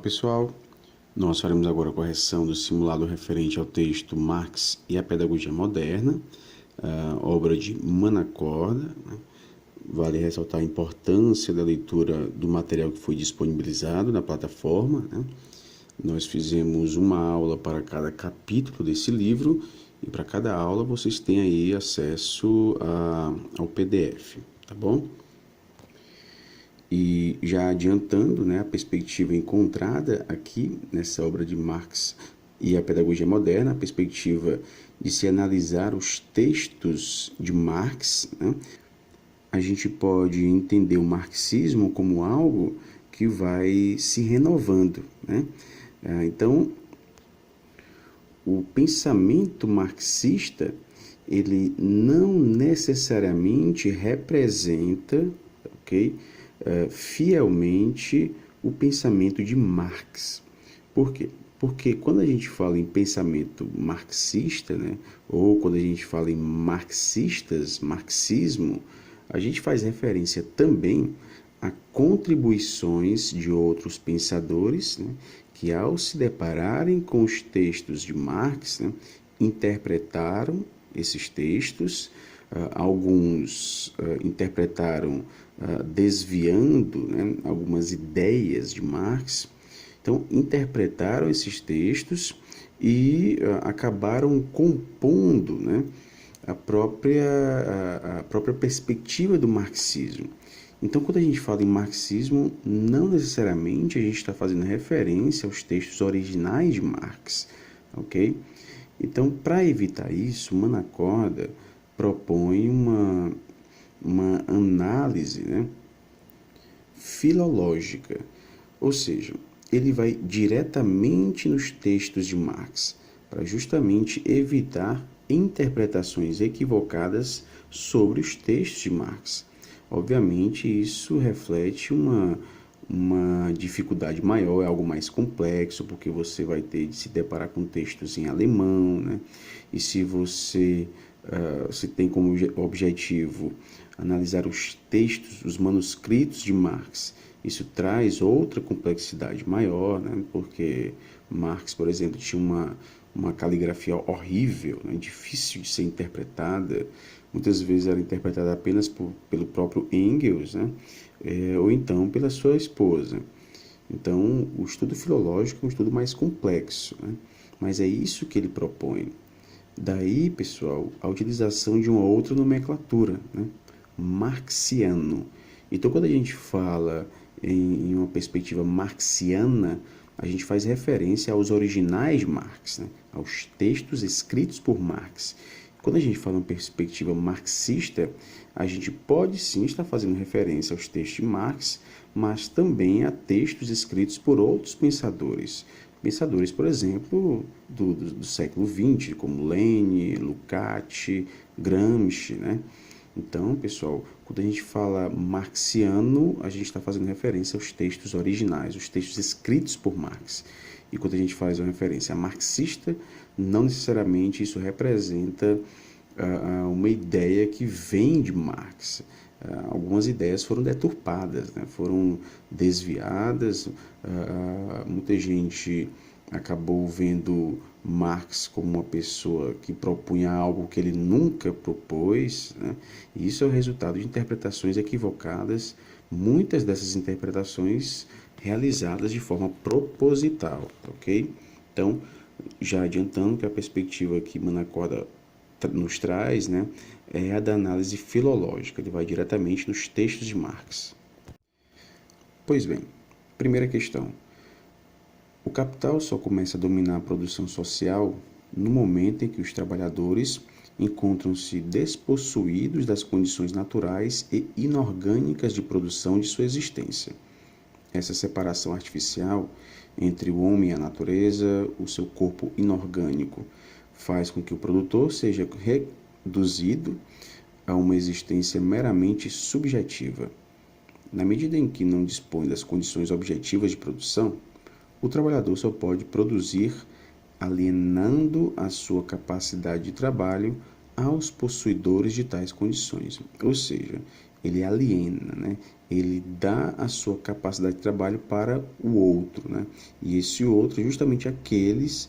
pessoal, nós faremos agora a correção do simulado referente ao texto Marx e a Pedagogia Moderna, obra de Manacorda, né? Vale ressaltar a importância da leitura do material que foi disponibilizado na plataforma, né? Nós fizemos uma aula para cada capítulo desse livro e para cada aula vocês têm aí acesso ao PDF, tá bom? E já adiantando, né, a perspectiva encontrada aqui nessa obra de Marx e a Pedagogia Moderna, a perspectiva de se analisar os textos de Marx, né, a gente pode entender o marxismo como algo que vai se renovando, né? Então, o pensamento marxista, ele não necessariamente representa, ok? Fielmente o pensamento de Marx. Por quê? Porque quando a gente fala em pensamento marxista, né, ou quando a gente fala em marxistas, marxismo, a gente faz referência também a contribuições de outros pensadores, né, que ao se depararem com os textos de Marx, né, interpretaram esses textos, alguns interpretaram desviando, né, algumas ideias de Marx. Então, interpretaram esses textos e acabaram compondo, né, a própria perspectiva do marxismo. Então, quando a gente fala em marxismo, não necessariamente a gente está fazendo referência aos textos originais de Marx, ok? Então, para evitar isso, Manacorda propõe uma análise, né, filológica, ou seja, ele vai diretamente nos textos de Marx para justamente evitar interpretações equivocadas sobre os textos de Marx. Obviamente, isso reflete uma dificuldade maior, é algo mais complexo, porque você vai ter de se deparar com textos em alemão, né? E se você se tem como objetivo analisar os textos, os manuscritos de Marx, isso traz outra complexidade maior, né? Porque Marx, por exemplo, tinha uma caligrafia horrível, né? Difícil de ser interpretada, muitas vezes era interpretada apenas pelo próprio Engels, né? Ou então pela sua esposa. Então, o estudo filológico é um estudo mais complexo, né? Mas é isso que ele propõe. Daí, pessoal, a utilização de uma outra nomenclatura, né? Marxiano. Então, quando a gente fala em uma perspectiva marxiana, a gente faz referência aos originais de Marx, né? Aos textos escritos por Marx. Quando a gente fala em perspectiva marxista, a gente pode sim estar fazendo referência aos textos de Marx, mas também a textos escritos por outros pensadores. Pensadores, por exemplo, do século XX, como Lenin, Lukács, Gramsci, né? Então, pessoal, quando a gente fala marxiano, a gente está fazendo referência aos textos originais, os textos escritos por Marx. E quando a gente faz uma referência a marxista, não necessariamente isso representa uma ideia que vem de Marx. Algumas ideias foram deturpadas, né? Foram desviadas, muita gente acabou vendo Marx como uma pessoa que propunha algo que ele nunca propôs, né? E isso é o resultado de interpretações equivocadas, muitas dessas interpretações realizadas de forma proposital, ok? Então, já adiantando que a perspectiva que Manacorda nos traz, né, é a da análise filológica, ele vai diretamente nos textos de Marx. Pois bem, primeira questão. O capital só começa a dominar a produção social no momento em que os trabalhadores encontram-se despossuídos das condições naturais e inorgânicas de produção de sua existência. Essa separação artificial entre o homem e a natureza, o seu corpo inorgânico, faz com que o produtor seja reduzido a uma existência meramente subjetiva. Na medida em que não dispõe das condições objetivas de produção, o trabalhador só pode produzir alienando a sua capacidade de trabalho aos possuidores de tais condições. Ou seja, ele aliena, né? Ele dá a sua capacidade de trabalho para o outro, né? E esse outro é justamente aquelas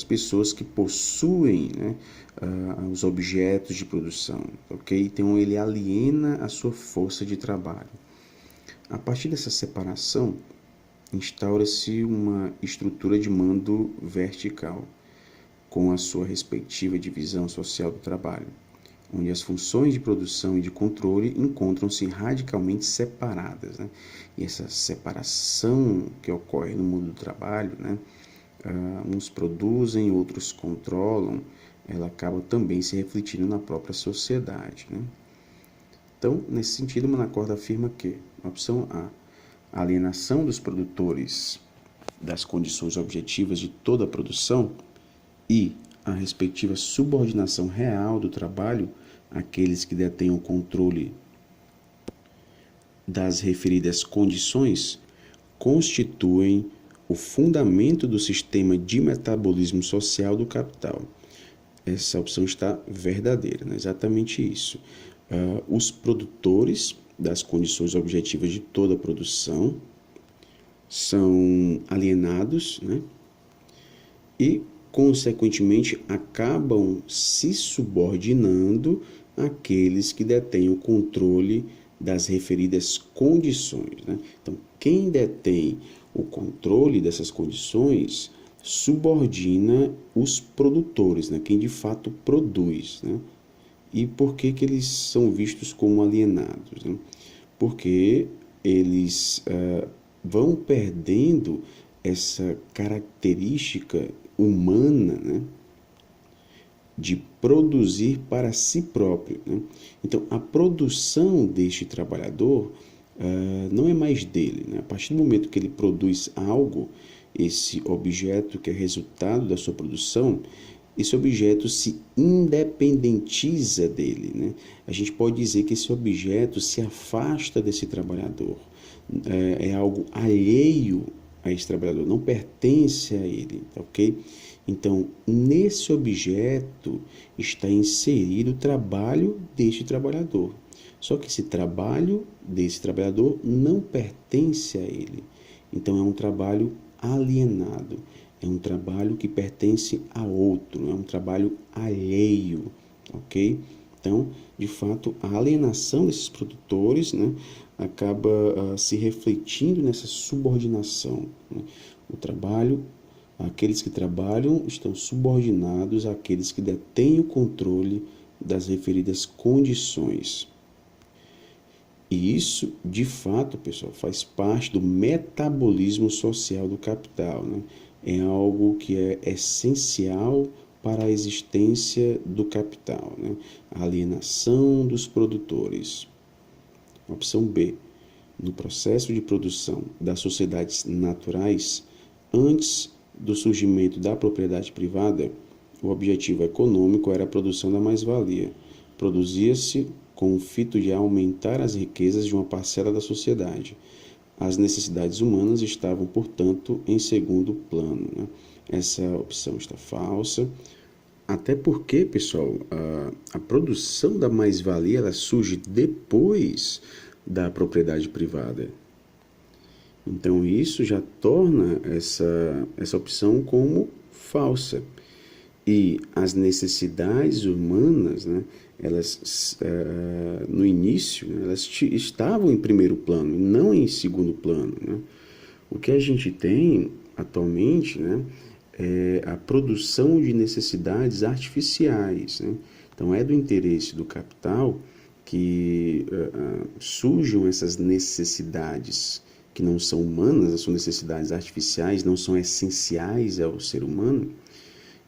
pessoas que possuem, né, os objetos de produção, ok? Então ele aliena a sua força de trabalho. A partir dessa separação, instaura-se uma estrutura de mando vertical, com a sua respectiva divisão social do trabalho, onde as funções de produção e de controle encontram-se radicalmente separadas, né? E essa separação que ocorre no mundo do trabalho, né? Uns produzem, outros controlam, ela acaba também se refletindo na própria sociedade, né? Então, nesse sentido, Manacorda afirma que, na opção A, a alienação dos produtores das condições objetivas de toda a produção e a respectiva subordinação real do trabalho àqueles que detêm o controle das referidas condições constituem o fundamento do sistema de metabolismo social do capital. Essa opção está verdadeira, né? Exatamente isso. Os produtores das condições objetivas de toda a produção são alienados, né? E, consequentemente, acabam se subordinando àqueles que detêm o controle das referidas condições, né? Então, quem detém o controle dessas condições subordina os produtores, né? Quem de fato produz, né? E por que eles são vistos como alienados, né? Porque eles vão perdendo essa característica humana, né, de produzir para si próprio, né? Então, a produção deste trabalhador não é mais dele, né? A partir do momento que ele produz algo, esse objeto que é resultado da sua produção, esse objeto se independentiza dele, né? A gente pode dizer que esse objeto se afasta desse trabalhador, é algo alheio a esse trabalhador, não pertence a ele, ok? Então, nesse objeto está inserido o trabalho deste trabalhador. Só que esse trabalho desse trabalhador não pertence a ele. Então, é um trabalho alienado. É um trabalho que pertence a outro, é um trabalho alheio, ok? Então, de fato, a alienação desses produtores, né, acaba se refletindo nessa subordinação, né? O trabalho, aqueles que trabalham estão subordinados àqueles que detêm o controle das referidas condições. E isso, de fato, pessoal, faz parte do metabolismo social do capital, né? É algo que é essencial para a existência do capital, né? A alienação dos produtores. Opção B. No processo de produção das sociedades naturais, antes do surgimento da propriedade privada, o objetivo econômico era a produção da mais-valia. Produzia-se com o fito de aumentar as riquezas de uma parcela da sociedade. As necessidades humanas estavam, portanto, em segundo plano, né? Essa opção está falsa. Até porque, pessoal, a produção da mais-valia ela surge depois da propriedade privada. Então, isso já torna essa opção como falsa. E as necessidades humanas, né, elas, no início, né, elas estavam em primeiro plano, não em segundo plano, né? O que a gente tem atualmente, né, é a produção de necessidades artificiais, né? Então, é do interesse do capital que surjam essas necessidades que não são humanas, são necessidades artificiais, não são essenciais ao ser humano,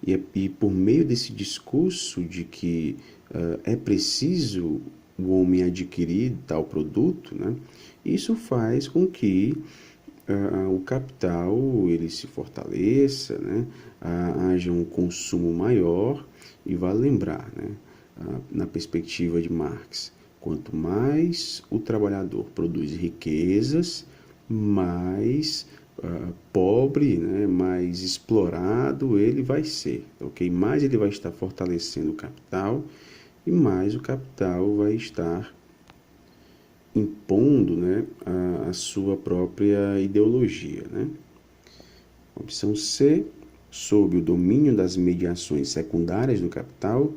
e por meio desse discurso de que é preciso o homem adquirir tal produto, né, isso faz com que o capital ele se fortaleça, né, haja um consumo maior, e vale lembrar, né, na perspectiva de Marx, quanto mais o trabalhador produz riquezas, mais pobre, né, mais explorado ele vai ser, ok? Mais ele vai estar fortalecendo o capital e mais o capital vai estar impondo, né, a sua própria ideologia, né? Opção C, sob o domínio das mediações secundárias do capital,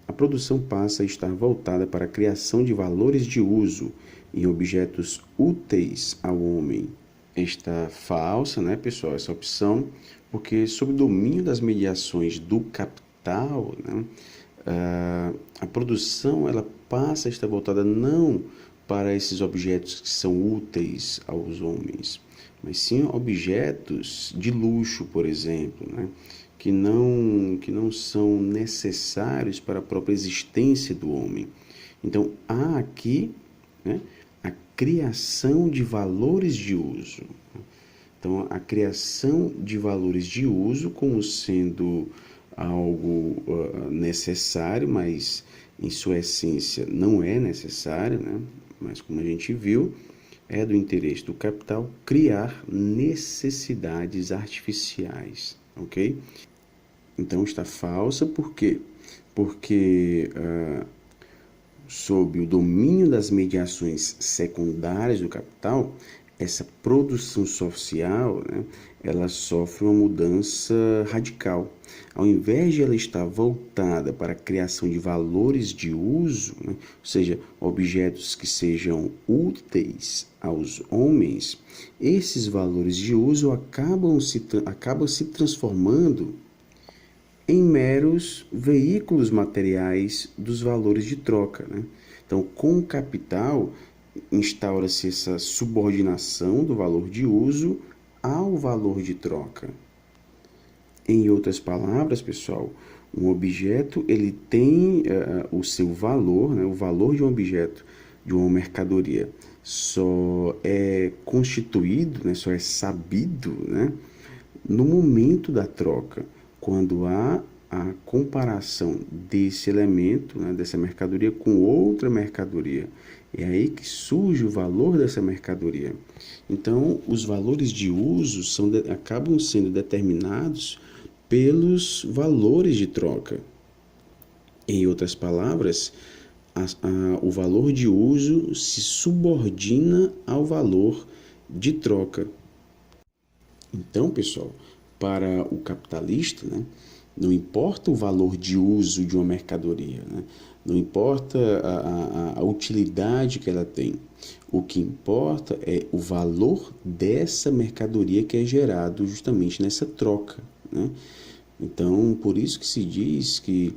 a produção passa a estar voltada para a criação de valores de uso em objetos úteis ao homem. Está falsa, né, pessoal, essa opção, porque sob o domínio das mediações do capital, né, a produção ela passa a estar voltada não para esses objetos que são úteis aos homens, mas sim objetos de luxo, por exemplo, né, que não são necessários para a própria existência do homem. Então, há aqui, né, a criação de valores de uso. Então, a criação de valores de uso como sendo algo necessário, mas em sua essência não é necessário, né? Mas como a gente viu, é do interesse do capital criar necessidades artificiais, ok? Então está falsa, por quê? Porque sob o domínio das mediações secundárias do capital, essa produção social, né, ela sofre uma mudança radical. Ao invés de ela estar voltada para a criação de valores de uso, né, ou seja, objetos que sejam úteis aos homens, esses valores de uso acabam se transformando em meros veículos materiais dos valores de troca, né? Então, com o capital, instaura-se essa subordinação do valor de uso ao valor de troca. Em outras palavras, pessoal, um objeto ele tem o seu valor, né? O valor de um objeto, de uma mercadoria, só é constituído, né? Só é sabido, né? No momento da troca, quando há a comparação desse elemento, né, dessa mercadoria com outra mercadoria. É aí que surge o valor dessa mercadoria. Então, os valores de uso acabam sendo determinados pelos valores de troca. Em outras palavras, o valor de uso se subordina ao valor de troca. Então, pessoal, para o capitalista, né, não importa o valor de uso de uma mercadoria, né, não importa a utilidade que ela tem. O que importa é o valor dessa mercadoria que é gerado justamente nessa troca, né? Então, por isso que se diz que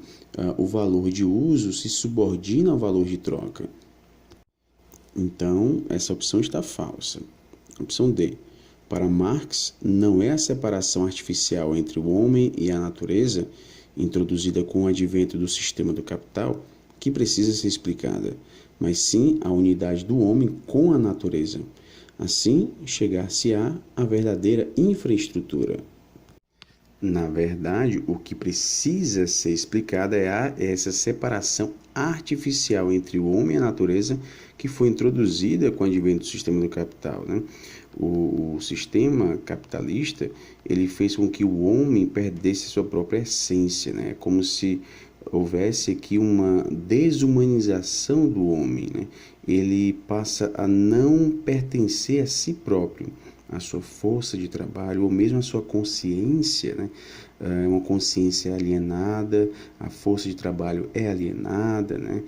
o valor de uso se subordina ao valor de troca. Então, essa opção está falsa. Opção D. Para Marx, não é a separação artificial entre o homem e a natureza, introduzida com o advento do sistema do capital, que precisa ser explicada, mas sim a unidade do homem com a natureza. Assim, chegar-se-á a verdadeira infraestrutura. Na verdade, o que precisa ser explicado é essa separação artificial entre o homem e a natureza que foi introduzida com o advento do sistema do capital, né? O sistema capitalista, ele fez com que o homem perdesse sua própria essência, né? Como se houvesse aqui uma desumanização do homem, né? Ele passa a não pertencer a si próprio, a sua força de trabalho, ou mesmo a sua consciência, né? É uma consciência alienada, a força de trabalho é alienada, né?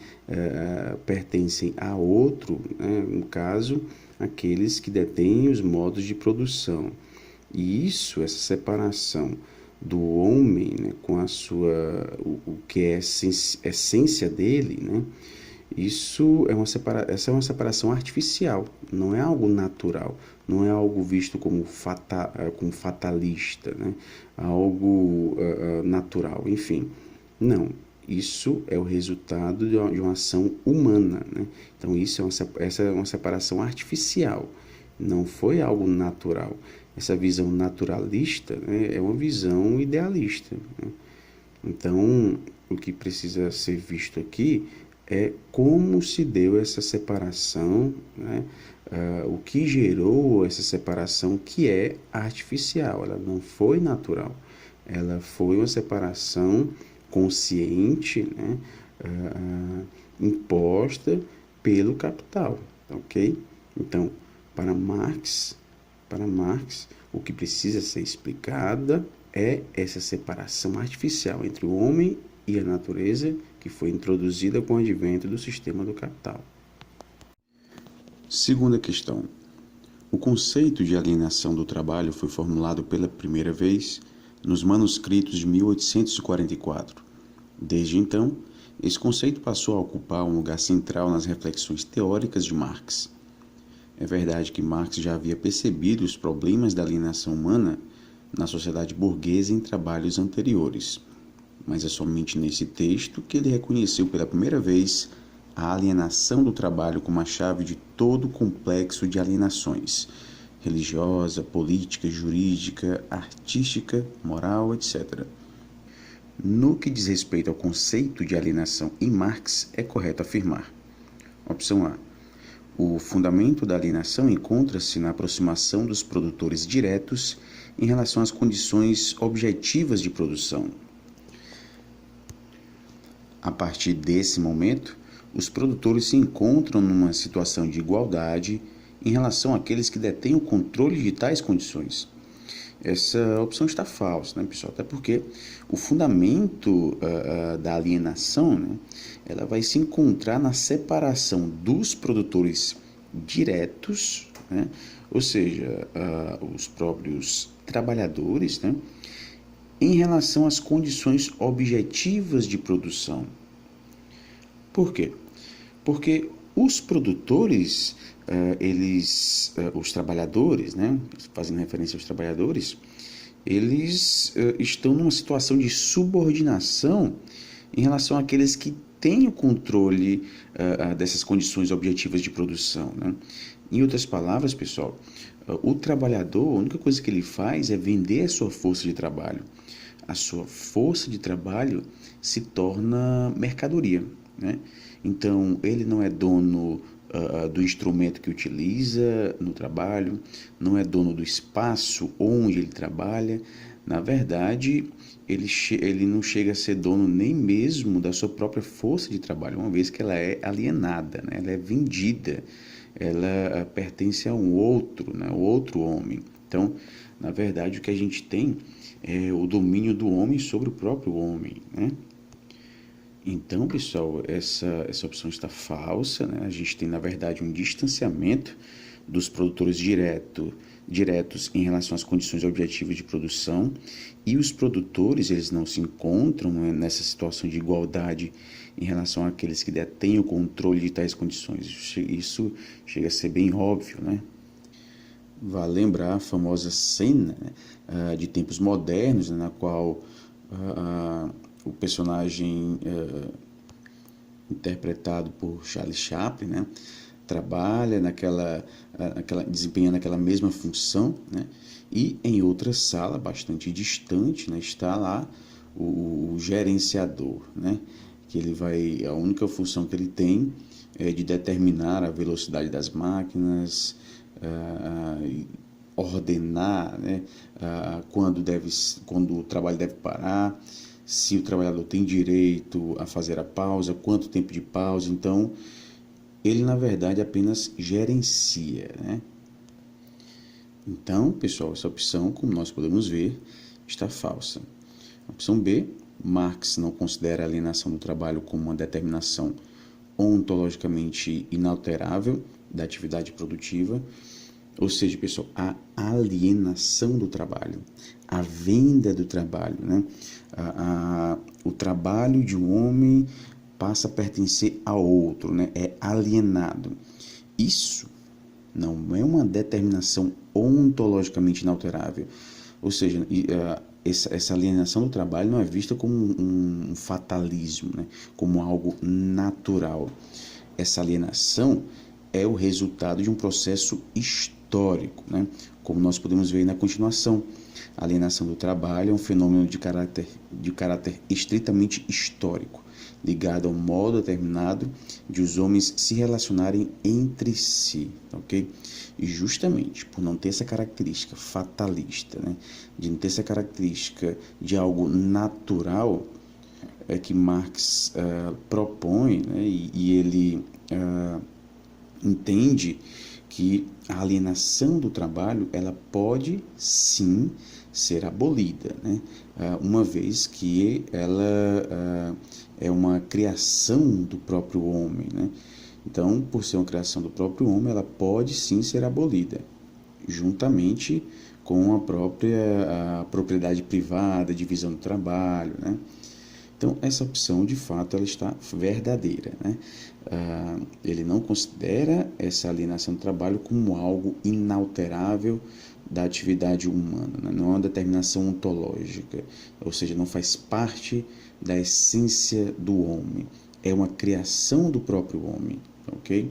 Pertencem a outro, né? No caso, aqueles que detêm os modos de produção. E isso, essa separação do homem, né, com a sua, o que é a essência dele, né? Essa é uma separação artificial, não é algo natural, não é algo visto como fatalista, né? Algo natural, enfim. Não, isso é o resultado de uma ação humana, né? Então, essa é uma separação artificial, não foi algo natural. Essa visão naturalista, né, é uma visão idealista, né? Então, o que precisa ser visto aqui é como se deu essa separação, né? O que gerou essa separação que é artificial, ela não foi natural, ela foi uma separação consciente, né? Imposta pelo capital. ok? Então, para Marx, o que precisa ser explicada é essa separação artificial entre o homem e a natureza que foi introduzida com o advento do sistema do capital. Segunda questão. O conceito de alienação do trabalho foi formulado pela primeira vez nos manuscritos de 1844. Desde então, esse conceito passou a ocupar um lugar central nas reflexões teóricas de Marx. É verdade que Marx já havia percebido os problemas da alienação humana na sociedade burguesa em trabalhos anteriores, mas é somente nesse texto que ele reconheceu pela primeira vez a alienação do trabalho como a chave de todo o complexo de alienações, religiosa, política, jurídica, artística, moral, etc. No que diz respeito ao conceito de alienação em Marx, é correto afirmar: opção A. O fundamento da alienação encontra-se na aproximação dos produtores diretos em relação às condições objetivas de produção. A partir desse momento, os produtores se encontram numa situação de igualdade em relação àqueles que detêm o controle de tais condições. Essa opção está falsa, né, pessoal? Até porque o fundamento da alienação, né, ela vai se encontrar na separação dos produtores diretos, né, ou seja, os próprios trabalhadores, né, em relação às condições objetivas de produção. Por quê? Porque os produtores, os trabalhadores, né, fazendo referência aos trabalhadores, eles estão numa situação de subordinação em relação àqueles que têm o controle dessas condições objetivas de produção, né? Em outras palavras, pessoal, o trabalhador, a única coisa que ele faz é vender a sua força de trabalho. A sua força de trabalho se torna mercadoria, né? Então, ele não é dono do instrumento que utiliza no trabalho, não é dono do espaço onde ele trabalha. Na verdade, ele não chega a ser dono nem mesmo da sua própria força de trabalho, uma vez que ela é alienada, né? Ela é vendida, ela pertence a um outro, né? Outro homem. Então, na verdade, o que a gente tem é o domínio do homem sobre o próprio homem, né? Então, pessoal, essa opção está falsa, né? A gente tem, na verdade, um distanciamento dos produtores diretos em relação às condições objetivas de produção, e os produtores, eles não se encontram, né, nessa situação de igualdade em relação àqueles que detêm o controle de tais condições. Isso chega a ser bem óbvio, né? Vale lembrar a famosa cena, né, de tempos modernos, né, na qual o personagem interpretado por Charlie Chaplin, né, trabalha desempenhando aquela mesma função, né, e em outra sala bastante distante, né, está lá o gerenciador, né, que a única função que ele tem é de determinar a velocidade das máquinas, ordenar, né, quando o trabalho deve parar, se o trabalhador tem direito a fazer a pausa, quanto tempo de pausa. Então, ele, na verdade, apenas gerencia, né? Então, pessoal, essa opção, como nós podemos ver, está falsa. Opção B, Marx não considera a alienação do trabalho como uma determinação ontologicamente inalterável da atividade produtiva. Ou seja, pessoal, a alienação do trabalho, a venda do trabalho, né? O trabalho de um homem passa a pertencer a outro, né? É alienado. Isso não é uma determinação ontologicamente inalterável. Ou seja, essa alienação do trabalho não é vista como um fatalismo, né? Como algo natural. Essa alienação é o resultado de um processo histórico, né? Como nós podemos ver na continuação. A alienação do trabalho é um fenômeno de caráter estritamente histórico, ligado a um modo determinado de os homens se relacionarem entre si, ok? E justamente por não ter essa característica fatalista, né, de não ter essa característica de algo natural, é que Marx propõe, né, e ele entende que a alienação do trabalho ela pode sim ser abolida, né? Uma vez que ela é uma criação do próprio homem, né? Então, por ser uma criação do próprio homem, ela pode sim ser abolida, juntamente com a própria propriedade privada, divisão do trabalho, né? Então, essa opção, de fato, ela está verdadeira, né? Ele não considera essa alienação do trabalho como algo inalterável da atividade humana, né? Não é uma determinação ontológica, ou seja, não faz parte da essência do homem, é uma criação do próprio homem, ok?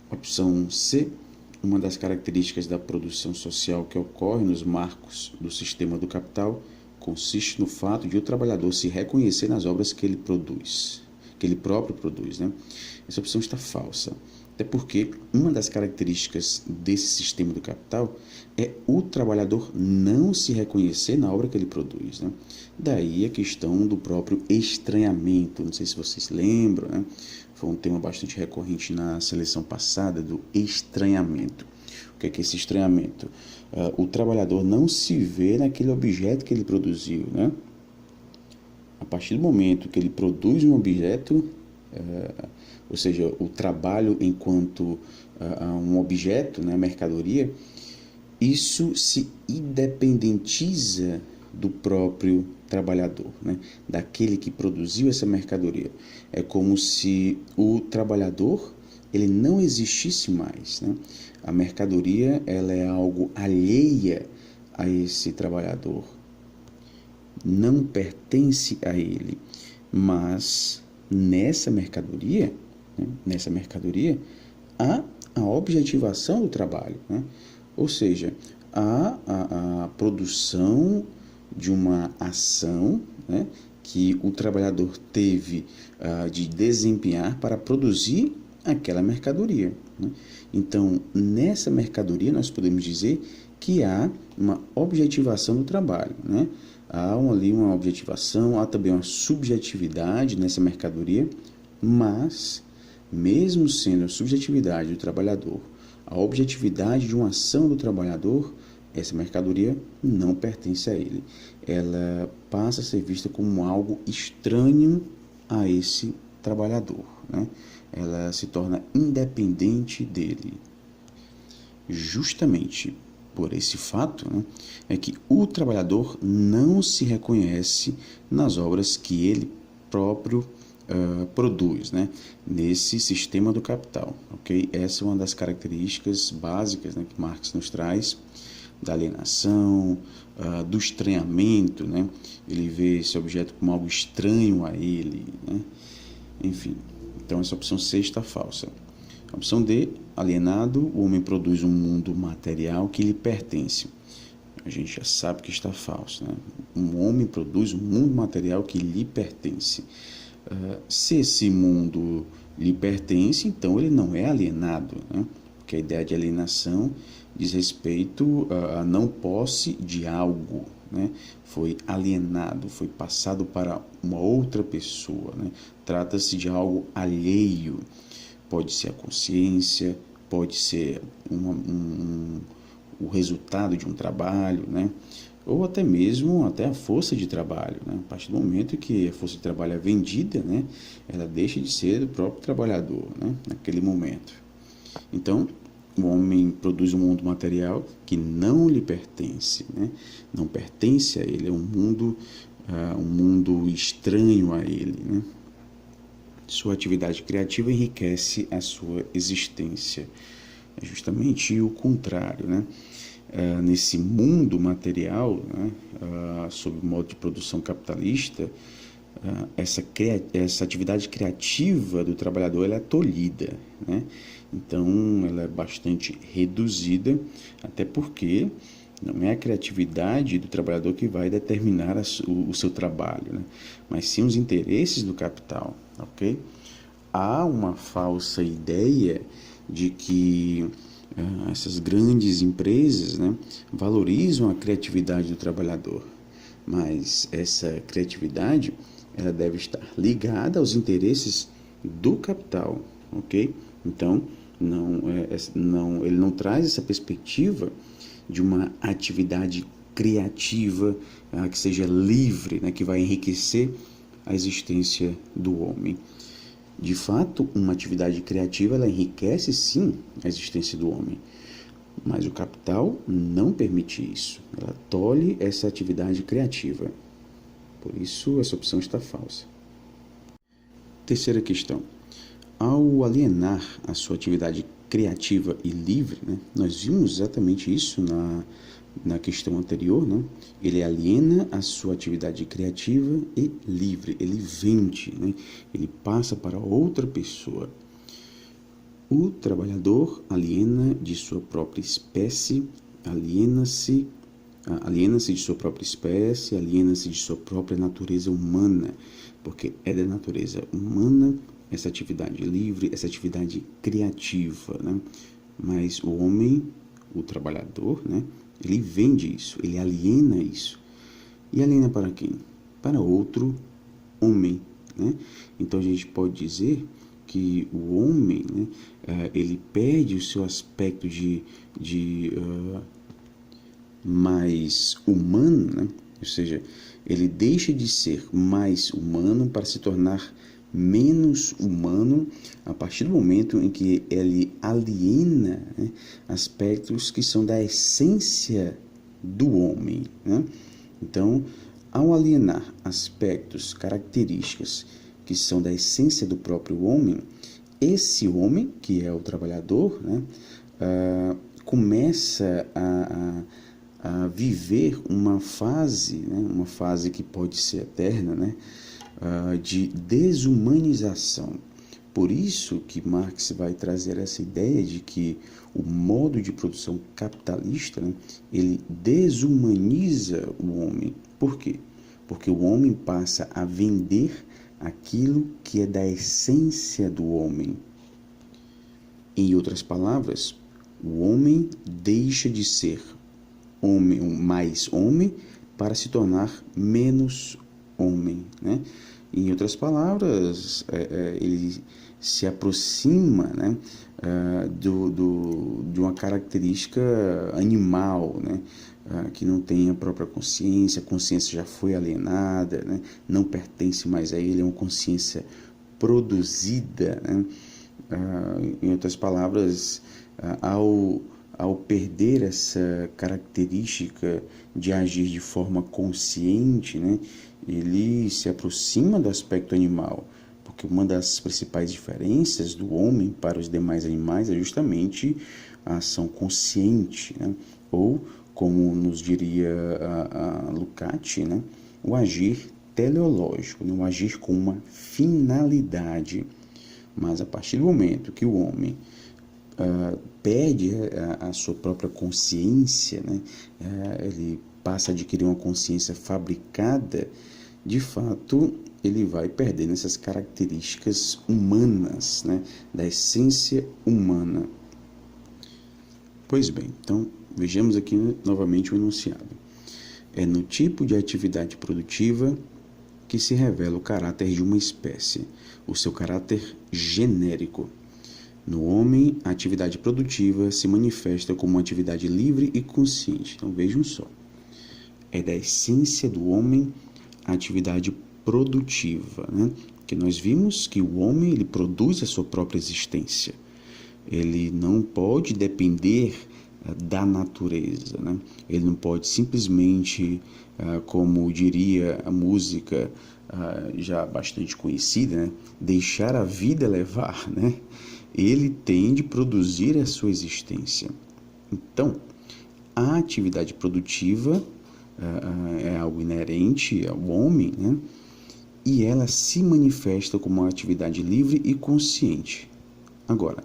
Opção C, uma das características da produção social que ocorre nos marcos do sistema do capital consiste no fato de o trabalhador se reconhecer nas obras que ele produz, que ele próprio produz, né? Essa opção está falsa, até porque uma das características desse sistema do capital é o trabalhador não se reconhecer na obra que ele produz, né? Daí a questão do próprio estranhamento, não sei se vocês lembram, né? Foi um tema bastante recorrente na seleção passada, do estranhamento. O que é esse estranhamento? O trabalhador não se vê naquele objeto que ele produziu, né? A partir do momento que ele produz um objeto, ou seja, o trabalho enquanto um objeto, né, mercadoria, isso se independentiza do próprio trabalhador, né, daquele que produziu essa mercadoria. É como se o trabalhador ele não existisse mais, né? A mercadoria ela é algo alheia a esse trabalhador, não pertence a ele, mas nessa mercadoria, né, há a objetivação do trabalho, né? Ou seja, há a produção de uma ação, né, que o trabalhador teve de desempenhar para produzir aquela mercadoria, né? Então, nessa mercadoria, nós podemos dizer que há uma objetivação do trabalho, né? Há ali uma objetivação, há também uma subjetividade nessa mercadoria, mas, mesmo sendo a subjetividade do trabalhador, a objetividade de uma ação do trabalhador, essa mercadoria não pertence a ele. Ela passa a ser vista como algo estranho a esse trabalhador, né? Ela se torna independente dele. Justamente por esse fato, né, é que o trabalhador não se reconhece nas obras que ele próprio produz, né, nesse sistema do capital, ok? Essa é uma das características básicas, né, que Marx nos traz da alienação, do estranhamento, né? Ele vê esse objeto como algo estranho a ele, né? Enfim, então essa opção C está falsa. A opção D, alienado, o homem produz um mundo material que lhe pertence. A gente já sabe que está falso, né? Um homem produz um mundo material que lhe pertence. Se esse mundo lhe pertence, então ele não é alienado, né? Porque a ideia de alienação diz respeito a não posse de algo, né? Foi alienado, foi passado para uma outra pessoa, né? Trata-se de algo alheio. Pode ser a consciência, pode ser o resultado de um trabalho, né? Ou até mesmo a força de trabalho, né? A partir do momento que a força de trabalho é vendida, né, ela deixa de ser do próprio trabalhador, né, naquele momento. Então, o homem produz um mundo material que não lhe pertence, né? Não pertence a ele, é um mundo estranho a ele, né? Sua atividade criativa enriquece a sua existência. É justamente o contrário, né? Nesse mundo material, né, sob o modo de produção capitalista, essa atividade criativa do trabalhador ela é tolhida, né? Então, ela é bastante reduzida, até porque não é a criatividade do trabalhador que vai determinar o seu trabalho, né? Mas sim os interesses do capital, ok? Há uma falsa ideia de que essas grandes empresas, né, valorizam a criatividade do trabalhador, mas essa criatividade ela deve estar ligada aos interesses do capital, ok? Então, ele não traz essa perspectiva de uma atividade criativa, que seja livre, né, que vai enriquecer a existência do homem. De fato, uma atividade criativa, ela enriquece sim a existência do homem, mas o capital não permite isso. Ela tolhe essa atividade criativa. Por isso, essa opção está falsa. Terceira questão. Ao alienar a sua atividade criativa e livre, né, nós vimos exatamente isso na questão anterior, né? Ele aliena a sua atividade criativa e livre, ele vende, né? Ele passa para outra pessoa. O trabalhador aliena de sua própria espécie, aliena-se de sua própria espécie, aliena-se de sua própria natureza humana, porque é da natureza humana essa atividade livre, essa atividade criativa, né? Mas o homem, o trabalhador, né? Ele vende isso, ele aliena isso. E aliena para quem? Para outro homem, né? Então a gente pode dizer que o homem, né, ele perde o seu aspecto de mais humano, né? Ou seja, ele deixa de ser mais humano para se tornar menos humano a partir do momento em que ele aliena, né, aspectos que são da essência do homem, né? Então, ao alienar aspectos, características que são da essência do próprio homem, esse homem, que é o trabalhador, né, começa a viver uma fase, né, uma fase que pode ser eterna, né, de desumanização. Por isso que Marx vai trazer essa ideia de que o modo de produção capitalista, né, ele desumaniza o homem. Por quê? Porque o homem passa a vender aquilo que é da essência do homem. Em outras palavras, o homem deixa de ser homem, mais homem, para se tornar menos homem, né? Em outras palavras, ele se aproxima, né, de uma característica animal, né, que não tem a própria consciência, a consciência já foi alienada, né, não pertence mais a ele, é uma consciência produzida, né? Em outras palavras, ao perder essa característica de agir de forma consciente, né, ele se aproxima do aspecto animal, porque uma das principais diferenças do homem para os demais animais é justamente a ação consciente, né, ou, como nos diria a Lukács, né, o agir teleológico, né, o agir com uma finalidade. Mas a partir do momento que o homem perde a sua própria consciência, né, ele passa a adquirir uma consciência fabricada, de fato ele vai perdendo essas características humanas, né, da essência humana. Pois bem, então vejamos aqui novamente o enunciado. É no tipo de atividade produtiva que se revela o caráter de uma espécie, o seu caráter genérico. No homem, a atividade produtiva se manifesta como uma atividade livre e consciente. Então vejam só, é da essência do homem a atividade produtiva, né? Que nós vimos que o homem, ele produz a sua própria existência. Ele não pode depender da natureza, né? Ele não pode simplesmente, como diria a música já bastante conhecida, né, deixar a vida levar, né? Ele tem de produzir a sua existência. Então, a atividade produtiva é algo inerente ao homem, né? E ela se manifesta como uma atividade livre e consciente. Agora,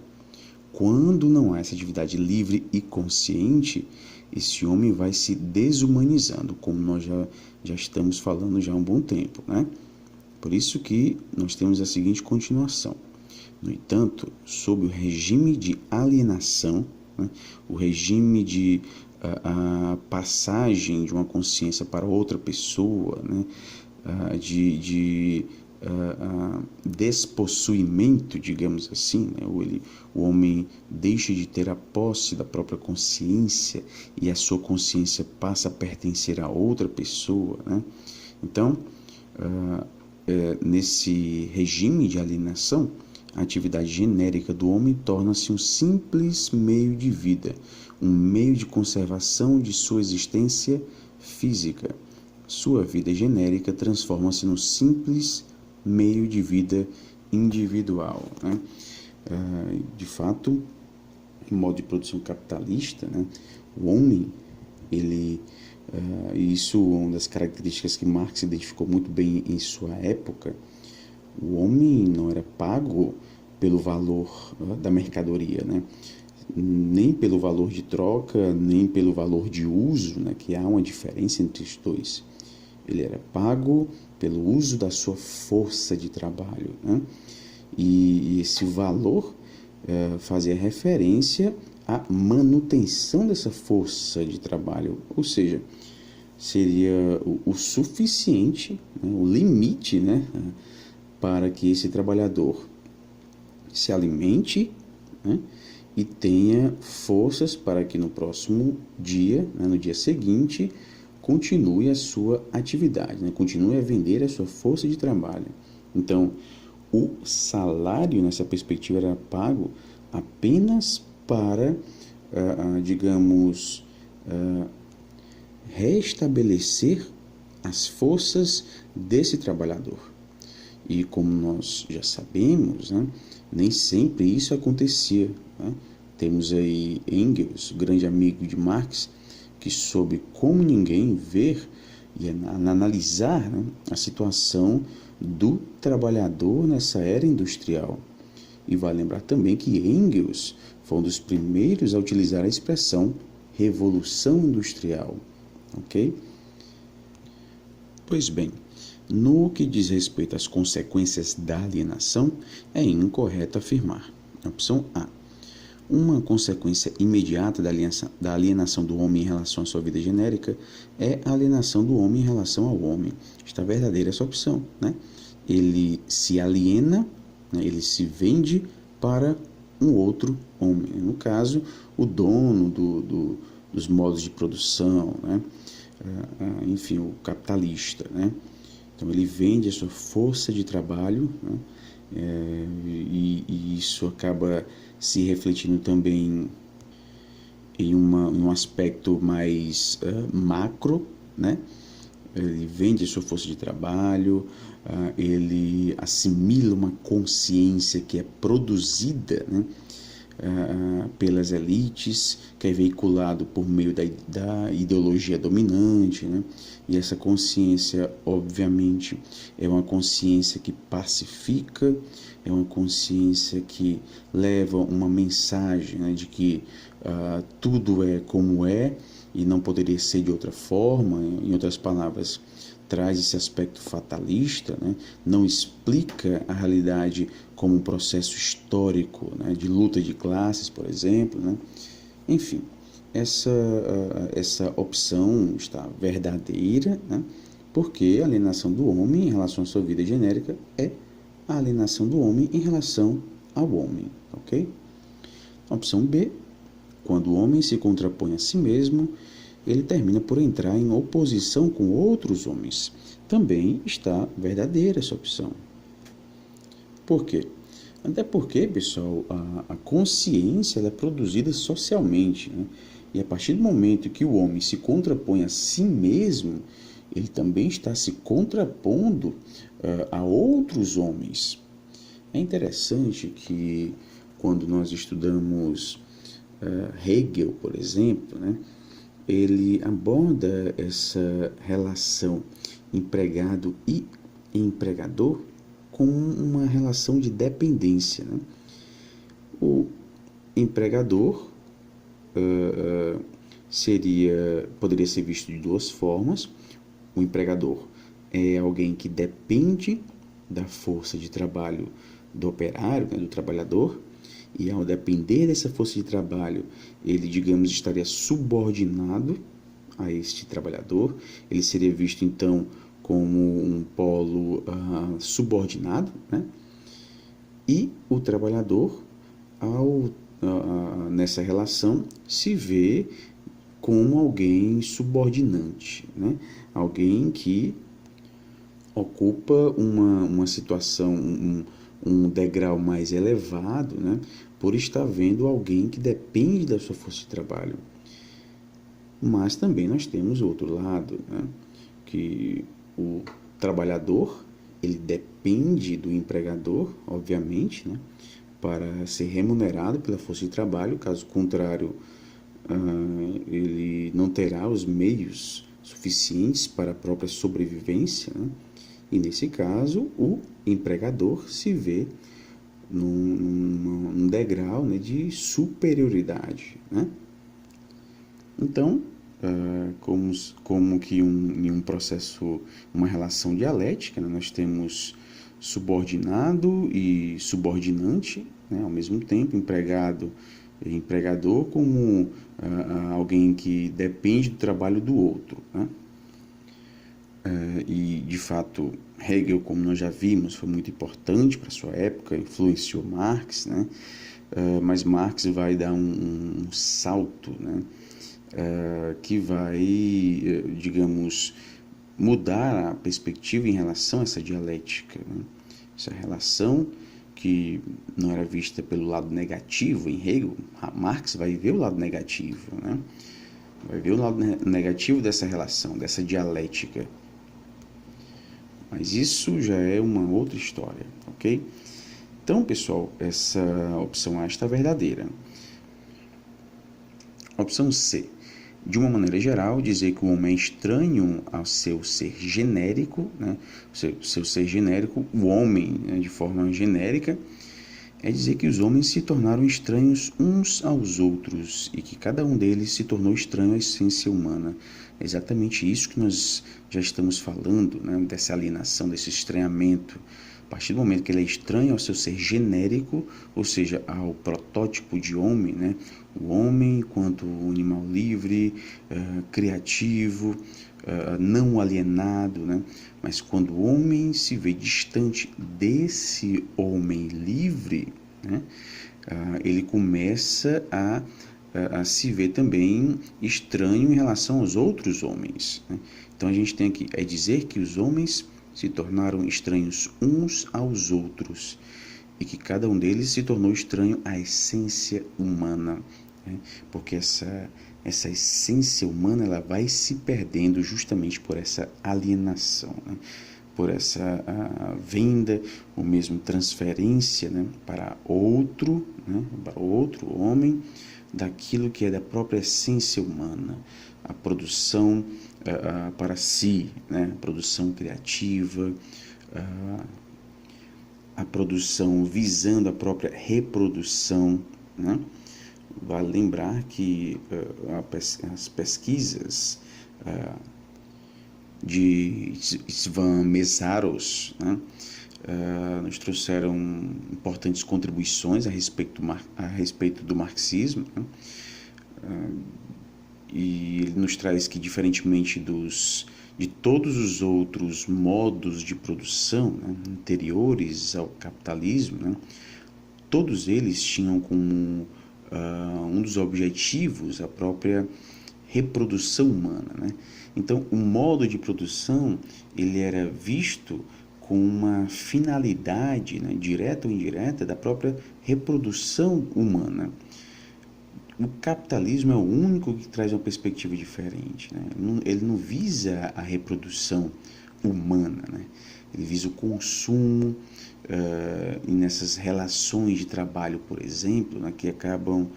quando não há essa atividade livre e consciente, esse homem vai se desumanizando, como nós já estamos falando já há um bom tempo, né? Por isso que nós temos a seguinte continuação. No entanto, sob o regime de alienação, né, o regime de a passagem de uma consciência para outra pessoa, né, de despossuimento, digamos assim, né? O homem deixa de ter a posse da própria consciência e a sua consciência passa a pertencer a outra pessoa, né? Então, nesse regime de alienação, a atividade genérica do homem torna-se um simples meio de vida, um meio de conservação de sua existência física. Sua vida genérica transforma-se num simples meio de vida individual, né? De fato, em modo de produção capitalista, né, o homem, isso é uma das características que Marx identificou muito bem em sua época. O homem não era pago pelo valor da mercadoria, né? Nem pelo valor de troca, nem pelo valor de uso, né? Que há uma diferença entre os dois. Ele era pago pelo uso da sua força de trabalho, né? E esse valor fazia referência à manutenção dessa força de trabalho, ou seja, seria o suficiente, né? O limite, né? Para que esse trabalhador se alimente, né? E tenha forças para que no próximo dia, né? No dia seguinte, continue a sua atividade, né? Continue a vender a sua força de trabalho. Então, o salário nessa perspectiva era pago apenas para, digamos, restabelecer as forças desse trabalhador. E como nós já sabemos, né, nem sempre isso acontecia, né? Temos aí Engels, grande amigo de Marx, que soube como ninguém ver e analisar, né, a situação do trabalhador nessa era industrial. E vale lembrar também que Engels foi um dos primeiros a utilizar a expressão revolução industrial, ok? Pois bem, no que diz respeito às consequências da alienação, é incorreto afirmar. Opção A. Uma consequência imediata da alienação do homem em relação à sua vida genérica é a alienação do homem em relação ao homem. Está verdadeira essa opção, né? Ele se aliena, né? Ele se vende para um outro homem. No caso, o dono dos modos de produção, né? Enfim, o capitalista, né? Então, ele vende a sua força de trabalho, né? E isso acaba se refletindo também em um aspecto mais macro, né? Ele vende a sua força de trabalho, ele assimila uma consciência que é produzida, né, pelas elites, que é veiculado por meio da ideologia dominante, né? E essa consciência, obviamente, é uma consciência que pacifica, é uma consciência que leva uma mensagem, né, de que tudo é como é e não poderia ser de outra forma. Em outras palavras, traz esse aspecto fatalista, né? Não explica a realidade como um processo histórico, né? De luta de classes, por exemplo, né? Enfim, essa opção está verdadeira, né? Porque a alienação do homem em relação à sua vida genérica é a alienação do homem em relação ao homem, ok? Opção B, quando o homem se contrapõe a si mesmo, ele termina por entrar em oposição com outros homens. Também está verdadeira essa opção. Por quê? Até porque, pessoal, a consciência ela é produzida socialmente, né? E a partir do momento que o homem se contrapõe a si mesmo, ele também está se contrapondo a outros homens. É interessante que quando nós estudamos Hegel, por exemplo, né, ele aborda essa relação empregado e empregador como uma relação de dependência, né? O empregador poderia ser visto de duas formas. O empregador é alguém que depende da força de trabalho do operário, né, do trabalhador, e ao depender dessa força de trabalho, ele, digamos, estaria subordinado a este trabalhador. Ele seria visto, então, como um polo subordinado, né? E o trabalhador, nessa relação, se vê como alguém subordinante, né? Alguém que ocupa uma situação, um degrau mais elevado, né? Por estar vendo alguém que depende da sua força de trabalho. Mas também nós temos o outro lado, né? Que o trabalhador, ele depende do empregador, obviamente, né? Para ser remunerado pela força de trabalho, caso contrário, ele não terá os meios suficientes para a própria sobrevivência, né? E nesse caso, o empregador se vê num degrau, né, de superioridade, né? Então, como que em um processo, uma relação dialética, né, nós temos subordinado e subordinante, né, ao mesmo tempo, empregado e empregador, como alguém que depende do trabalho do outro, né? E, de fato, Hegel, como nós já vimos, foi muito importante para a sua época, influenciou Marx, né? Mas Marx vai dar um salto, né? Que vai, digamos, mudar a perspectiva em relação a essa dialética, né? Essa relação que não era vista pelo lado negativo em Hegel, Marx vai ver o lado negativo, né? Vai ver o lado negativo dessa relação, dessa dialética. Mas isso já é uma outra história, ok? Então, pessoal, essa opção A está verdadeira. Opção C. De uma maneira geral, dizer que o homem é estranho ao seu ser genérico, né? Seu ser genérico, o homem, né, de forma genérica, é dizer que os homens se tornaram estranhos uns aos outros e que cada um deles se tornou estranho à essência humana. É exatamente isso que nós já estamos falando, né? Dessa alienação, desse estranhamento. A partir do momento que ele é estranho ao seu ser genérico, ou seja, ao protótipo de homem, né? O homem enquanto animal livre, criativo, não alienado, né? Mas quando o homem se vê distante desse homem livre, né? Ele começa a se ver também estranho em relação aos outros homens, né? Então a gente tem aqui, é dizer que os homens se tornaram estranhos uns aos outros e que cada um deles se tornou estranho à essência humana, né? Porque essa essência humana ela vai se perdendo justamente por essa alienação, né? Por essa venda ou mesmo transferência, né? Para outro, né? Para outro homem, daquilo que é da própria essência humana, a produção para si, né? A produção criativa, a produção visando a própria reprodução, né? Vale lembrar que as pesquisas de Svan Meszaros, né, nos trouxeram importantes contribuições a respeito do marxismo, né? E ele nos traz que, diferentemente de todos os outros modos de produção, né, anteriores ao capitalismo, né, todos eles tinham como um dos objetivos a própria reprodução humana, né? Então, o modo de produção ele era visto com uma finalidade, né, direta ou indireta, da própria reprodução humana. O capitalismo é o único que traz uma perspectiva diferente, né? Ele não visa a reprodução humana, né? Ele visa o consumo, e nessas relações de trabalho, por exemplo, né, que acabam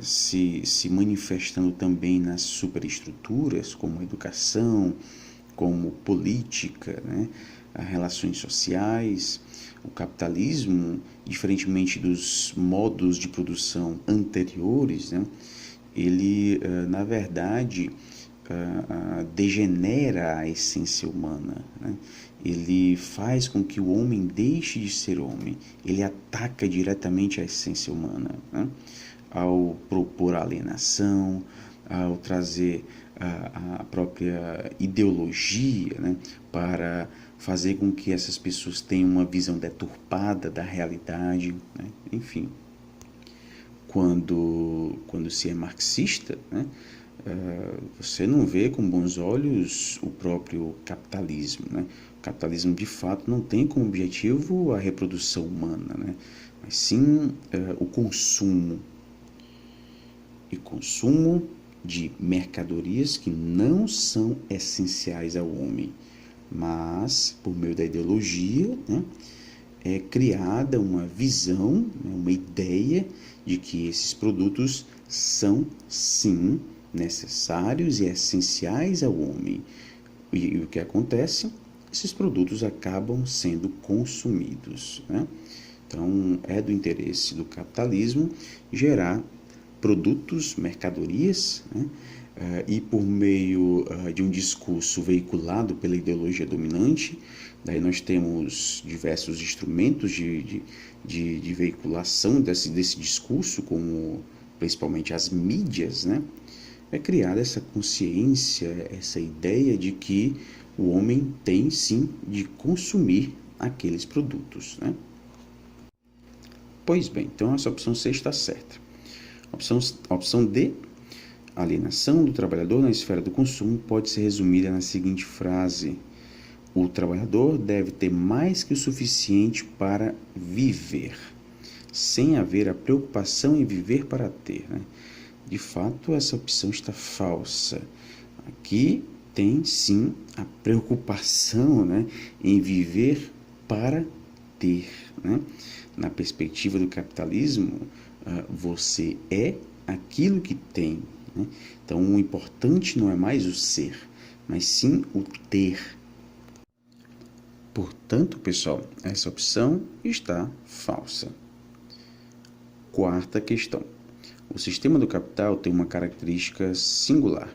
se manifestando também nas superestruturas, como educação, como política, né, as relações sociais. O capitalismo, diferentemente dos modos de produção anteriores, né, ele, na verdade, degenera a essência humana, né? Ele faz com que o homem deixe de ser homem, ele ataca diretamente a essência humana, né? Ao propor alienação, ao trazer a própria ideologia, né, para fazer com que essas pessoas tenham uma visão deturpada da realidade, né? Enfim, quando se é marxista, né, você não vê com bons olhos o próprio capitalismo, né? O capitalismo, de fato, não tem como objetivo a reprodução humana, né? Mas sim o consumo. E consumo de mercadorias que não são essenciais ao homem, mas, por meio da ideologia, né, é criada uma visão, né, uma ideia de que esses produtos são, sim, necessários e essenciais ao homem. E o que acontece? Esses produtos acabam sendo consumidos, né? Então, é do interesse do capitalismo gerar produtos, mercadorias, né? E por meio de um discurso veiculado pela ideologia dominante, daí nós temos diversos instrumentos de veiculação desse discurso, como principalmente as mídias, né? É criada essa consciência, essa ideia de que o homem tem sim de consumir aqueles produtos, né? Pois bem, então essa opção C está certa. A opção D, alienação do trabalhador na esfera do consumo, pode ser resumida na seguinte frase: o trabalhador deve ter mais que o suficiente para viver, sem haver a preocupação em viver para ter, né? De fato, essa opção está falsa. Aqui tem sim a preocupação, né, em viver para ter, né? Na perspectiva do capitalismo, você é aquilo que tem, né? Então, o importante não é mais o ser, mas sim o ter. Portanto, pessoal, essa opção está falsa. Quarta questão. O sistema do capital tem uma característica singular.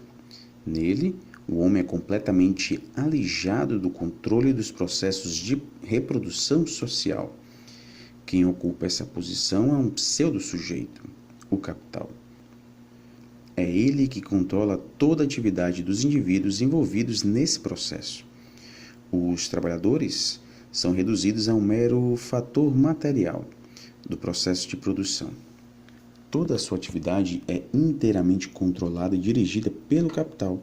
Nele, o homem é completamente alijado do controle dos processos de reprodução social. Quem ocupa essa posição é um pseudo-sujeito, o capital. É ele que controla toda a atividade dos indivíduos envolvidos nesse processo. Os trabalhadores são reduzidos a um mero fator material do processo de produção. Toda a sua atividade é inteiramente controlada e dirigida pelo capital,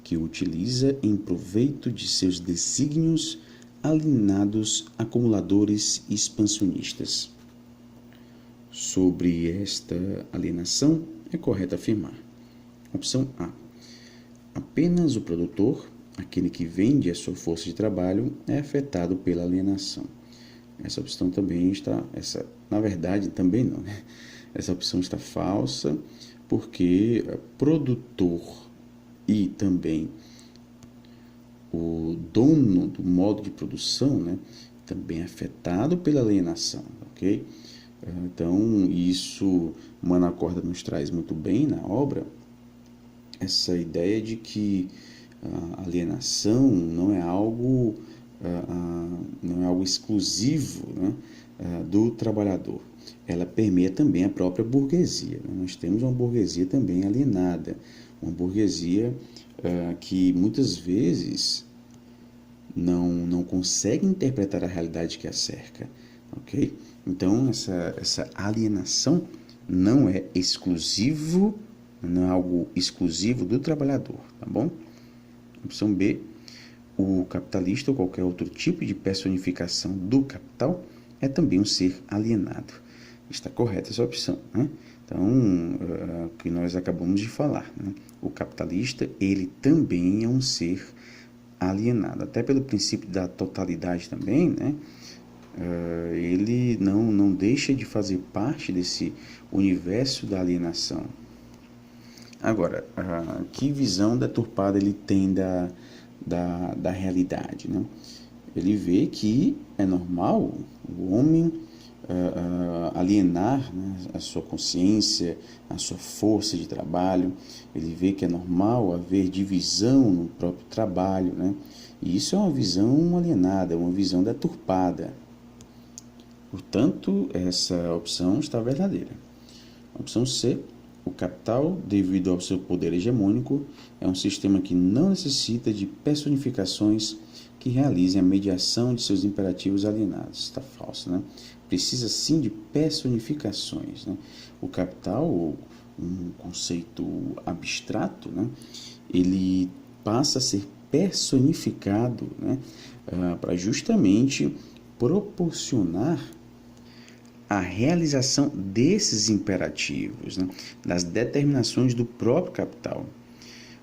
que o utiliza em proveito de seus desígnios alienados, acumuladores e expansionistas. Sobre esta alienação, é correto afirmar. Opção A. Apenas o produtor, aquele que vende a sua força de trabalho, é afetado pela alienação. Essa opção também está... na verdade, também não, né? Essa opção está falsa, porque produtor e também o dono do modo de produção, né, também é afetado pela alienação, ok? Então, isso Manacorda nos traz muito bem na obra, essa ideia de que a alienação não é algo exclusivo, né, do trabalhador. Ela permeia também a própria burguesia, né? Nós temos uma burguesia também alienada, uma burguesia que muitas vezes não consegue interpretar a realidade que a cerca, ok? Então, essa alienação não é algo exclusivo do trabalhador, tá bom? Opção B, o capitalista ou qualquer outro tipo de personificação do capital é também um ser alienado. Está correta essa opção, né? Então, o que nós acabamos de falar, né? O capitalista, ele também é um ser alienado, até pelo princípio da totalidade também, né? Ele não deixa de fazer parte desse universo da alienação. Agora, que visão deturpada ele tem da realidade, né? Ele vê que é normal o homem alienar, né, a sua consciência, a sua força de trabalho. Ele vê que é normal haver divisão no próprio trabalho, né? E isso é uma visão alienada, uma visão deturpada. Portanto, essa opção está verdadeira. A opção C, O capital, devido ao seu poder hegemônico, é um sistema que não necessita de personificações que realizem a mediação de seus imperativos alienados. Está falso, né? Precisa sim de personificações, né? O capital, um conceito abstrato, né? Ele passa a ser personificado, né? Para justamente proporcionar a realização desses imperativos, né, das determinações do próprio capital.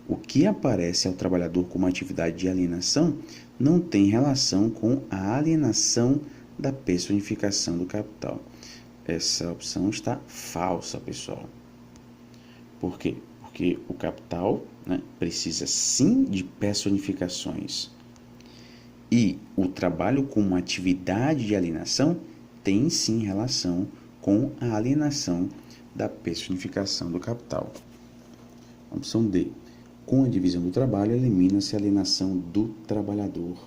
O que aparece ao trabalhador como atividade de alienação não tem relação com a alienação da personificação do capital. Essa opção está falsa, pessoal. Por quê? Porque o capital, né, precisa sim de personificações. E o trabalho como atividade de alienação tem sim relação com a alienação da personificação do capital. Opção D. Com a divisão do trabalho, elimina-se a alienação do trabalhador.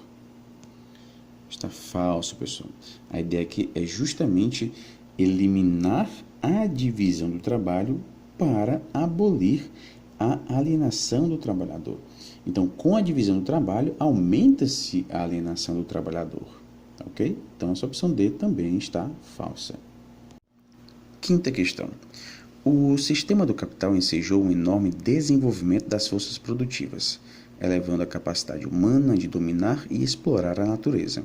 Está falso, pessoal. A ideia aqui é justamente eliminar a divisão do trabalho para abolir a alienação do trabalhador. Então, com a divisão do trabalho, aumenta-se a alienação do trabalhador. Ok? Então, essa opção D também está falsa. Quinta questão. O sistema do capital ensejou um enorme desenvolvimento das forças produtivas, elevando a capacidade humana de dominar e explorar a natureza.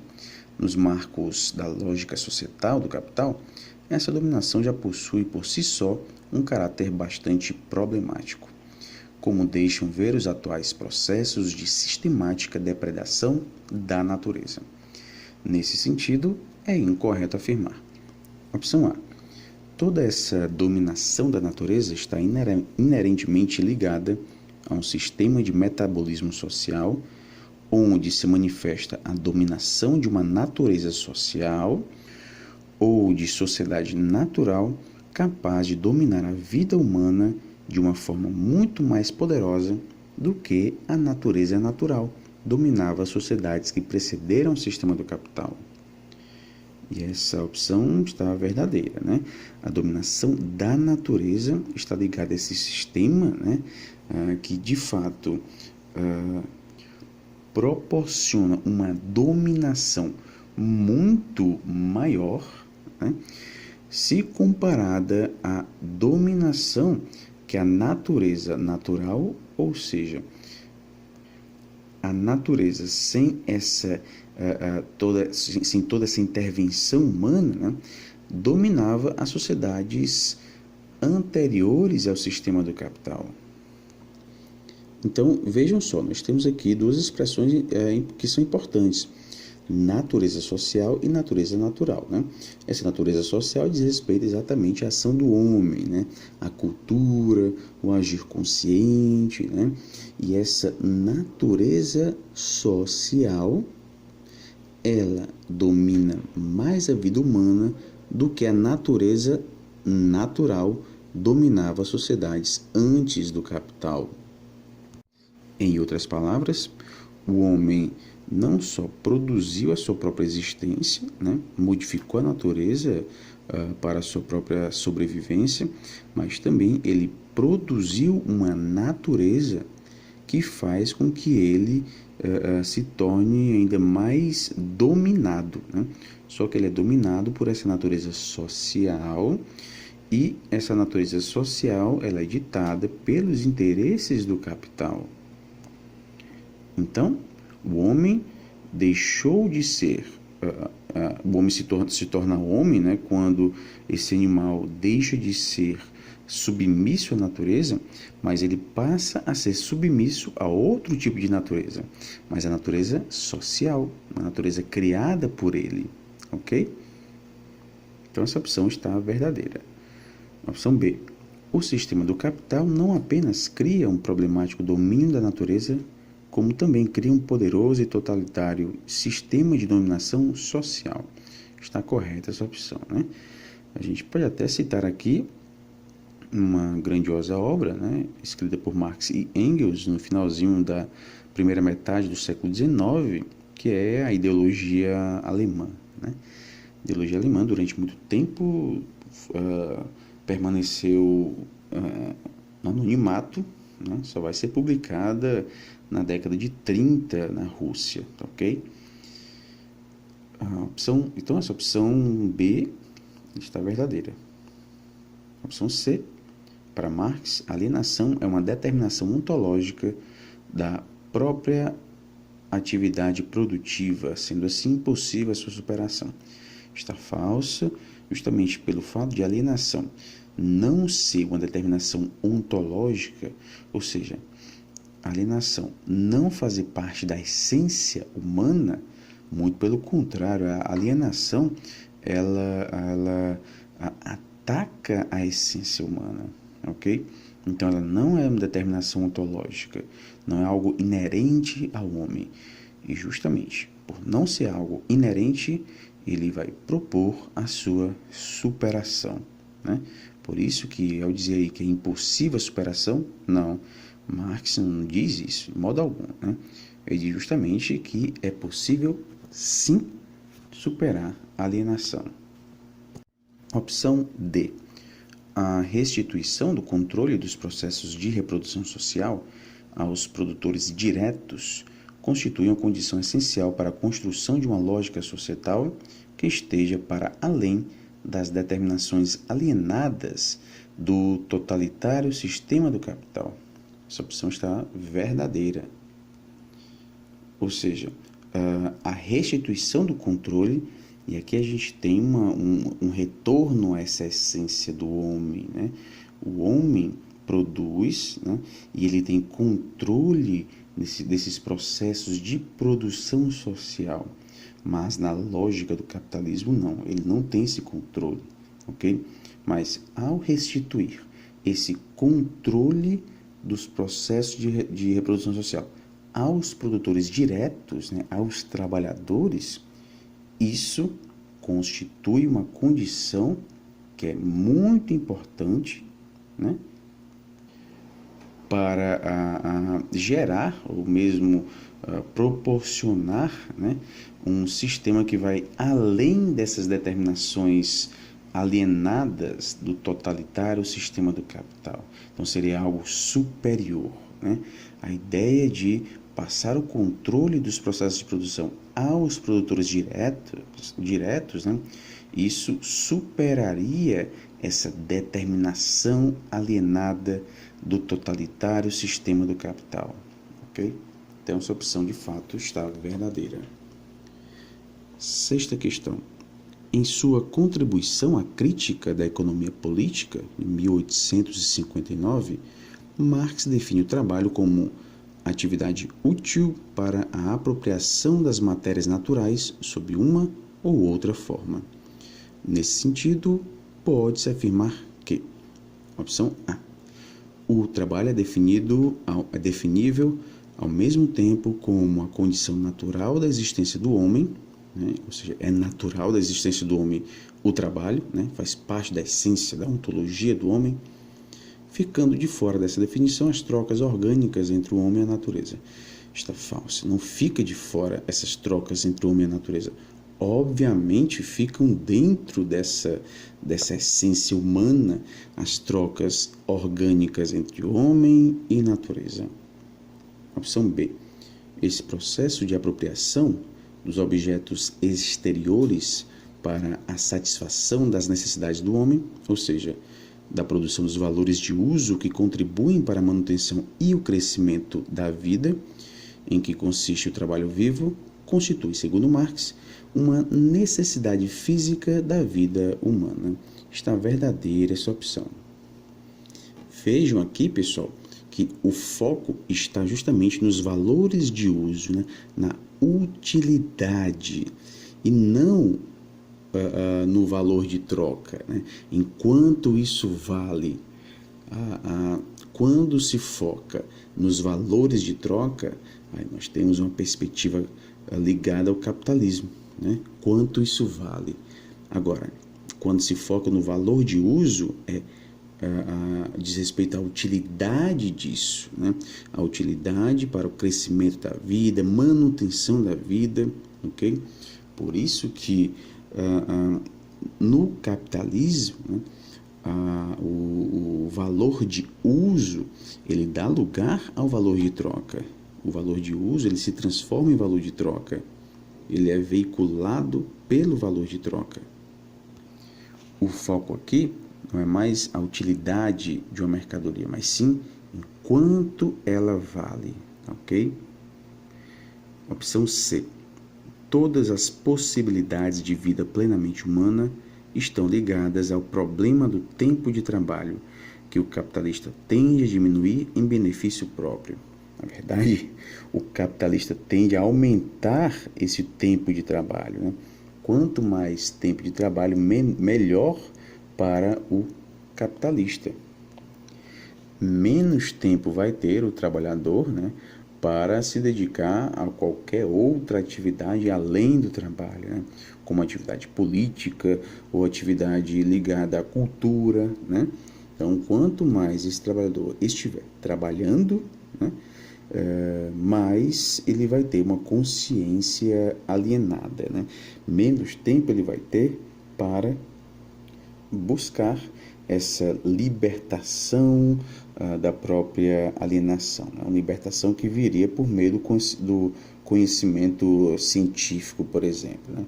Nos marcos da lógica societal do capital, essa dominação já possui por si só um caráter bastante problemático, como deixam ver os atuais processos de sistemática depredação da natureza. Nesse sentido, é incorreto afirmar. Opção A. Toda essa dominação da natureza está inerentemente ligada a um sistema de metabolismo social, onde se manifesta a dominação de uma natureza social ou de sociedade natural capaz de dominar a vida humana de uma forma muito mais poderosa do que a natureza natural dominava as sociedades que precederam o sistema do capital. E essa opção está verdadeira, né? A dominação da natureza está ligada a esse sistema, né? Que de fato proporciona uma dominação muito maior, né, se comparada à dominação que a natureza natural, ou seja, a natureza sem toda essa intervenção humana, né, dominava as sociedades anteriores ao sistema do capital. Então, vejam só, nós temos aqui duas expressões que são importantes: natureza social e natureza natural, né? Essa natureza social diz respeito exatamente à ação do homem, né? A cultura, o agir consciente, né? E essa natureza social, ela domina mais a vida humana do que a natureza natural dominava as sociedades antes do capital. Em outras palavras, o homem não só produziu a sua própria existência, né, modificou a natureza para a sua própria sobrevivência, mas também ele produziu uma natureza que faz com que ele se torne ainda mais dominado, né? Só que ele é dominado por essa natureza social, e essa natureza social ela é ditada pelos interesses do capital. Então, o homem deixou de ser, o homem se torna homem, né, quando esse animal deixa de ser submisso à natureza, mas ele passa a ser submisso a outro tipo de natureza, mas a natureza social, a natureza criada por ele, ok? Então essa opção está verdadeira. Opção B. O sistema do capital não apenas cria um problemático domínio da natureza, como também cria um poderoso e totalitário sistema de dominação social. Está correta essa opção, né? A gente pode até citar aqui uma grandiosa obra, né, escrita por Marx e Engels no finalzinho da primeira metade do século XIX, que é a ideologia alemã, né? A ideologia alemã, durante muito tempo, permaneceu no anonimato, né? Só vai ser publicada na década de 30 na Rússia, tá ok? Então, essa opção B está verdadeira. Opção C, para Marx, alienação é uma determinação ontológica da própria atividade produtiva, sendo assim impossível a sua superação. Está falsa justamente pelo fato de alienação não ser uma determinação ontológica, ou seja, a alienação não fazer parte da essência humana. Muito pelo contrário, a alienação ela ataca a essência humana, ok? Então ela não é uma determinação ontológica, não é algo inerente ao homem. E justamente por não ser algo inerente, ele vai propor a sua superação, né? Por isso que ao dizer aí que é impossível a superação, não, Marx não diz isso de modo algum, né? Ele diz justamente que é possível sim superar a alienação. Opção D. A restituição do controle dos processos de reprodução social aos produtores diretos constitui uma condição essencial para a construção de uma lógica societal que esteja para além das determinações alienadas do totalitário sistema do capital. Essa opção está verdadeira. Ou seja, a restituição do controle, e aqui a gente tem um retorno a essa essência do homem, né? O homem produz, né? E ele tem controle desses processos de produção social, mas na lógica do capitalismo não, ele não tem esse controle, ok? Mas ao restituir esse controle dos processos de reprodução social aos produtores diretos, né, aos trabalhadores, isso constitui uma condição que é muito importante, né, para gerar ou mesmo proporcionar, né, um sistema que vai além dessas determinações alienadas do totalitário sistema do capital. Então seria algo superior, né? A ideia de passar o controle dos processos de produção aos produtores diretos, né? Isso superaria essa determinação alienada do totalitário sistema do capital, ok? Então essa opção de fato está verdadeira. Sexta questão. Em sua contribuição à crítica da economia política, em 1859, Marx define o trabalho como atividade útil para a apropriação das matérias naturais sob uma ou outra forma. Nesse sentido, pode-se afirmar que, opção A, o trabalho é definível ao mesmo tempo como a condição natural da existência do homem, né? Ou seja, é natural da existência do homem o trabalho, né? Faz parte da essência, da ontologia do homem, ficando de fora dessa definição as trocas orgânicas entre o homem e a natureza. Está falso, não fica de fora essas trocas entre o homem e a natureza. Obviamente ficam dentro dessa essência humana as trocas orgânicas entre homem e natureza. Opção B. Esse processo de apropriação dos objetos exteriores para a satisfação das necessidades do homem, ou seja, da produção dos valores de uso que contribuem para a manutenção e o crescimento da vida, em que consiste o trabalho vivo, constitui, segundo Marx, uma necessidade física da vida humana. Está verdadeira essa opção. Vejam aqui, pessoal, que o foco está justamente nos valores de uso, né? Na utilidade, e não no valor de troca, né? Enquanto isso vale, quando se foca nos valores de troca, aí nós temos uma perspectiva ligada ao capitalismo, né? Quanto isso vale. Agora, quando se foca no valor de uso, diz respeito à utilidade disso, né? A utilidade para o crescimento da vida, manutenção da vida, ok? Por isso que no capitalismo, né, o valor de uso, ele dá lugar ao valor de troca. O valor de uso, ele se transforma em valor de troca. Ele é veiculado pelo valor de troca. O foco aqui não é mais a utilidade de uma mercadoria, mas sim em quanto ela vale, ok? Opção C. Todas as possibilidades de vida plenamente humana estão ligadas ao problema do tempo de trabalho, que o capitalista tende a diminuir em benefício próprio. Na verdade, o capitalista tende a aumentar esse tempo de trabalho, né? Quanto mais tempo de trabalho, melhor para o capitalista. Menos tempo vai ter o trabalhador, né, para se dedicar a qualquer outra atividade além do trabalho, né, como atividade política ou atividade ligada à cultura, né? Então, quanto mais esse trabalhador estiver trabalhando, né, mais ele vai ter uma consciência alienada, né? Menos tempo ele vai ter para buscar essa libertação da própria alienação, né? Uma libertação que viria por meio do conhecimento científico, por exemplo, né?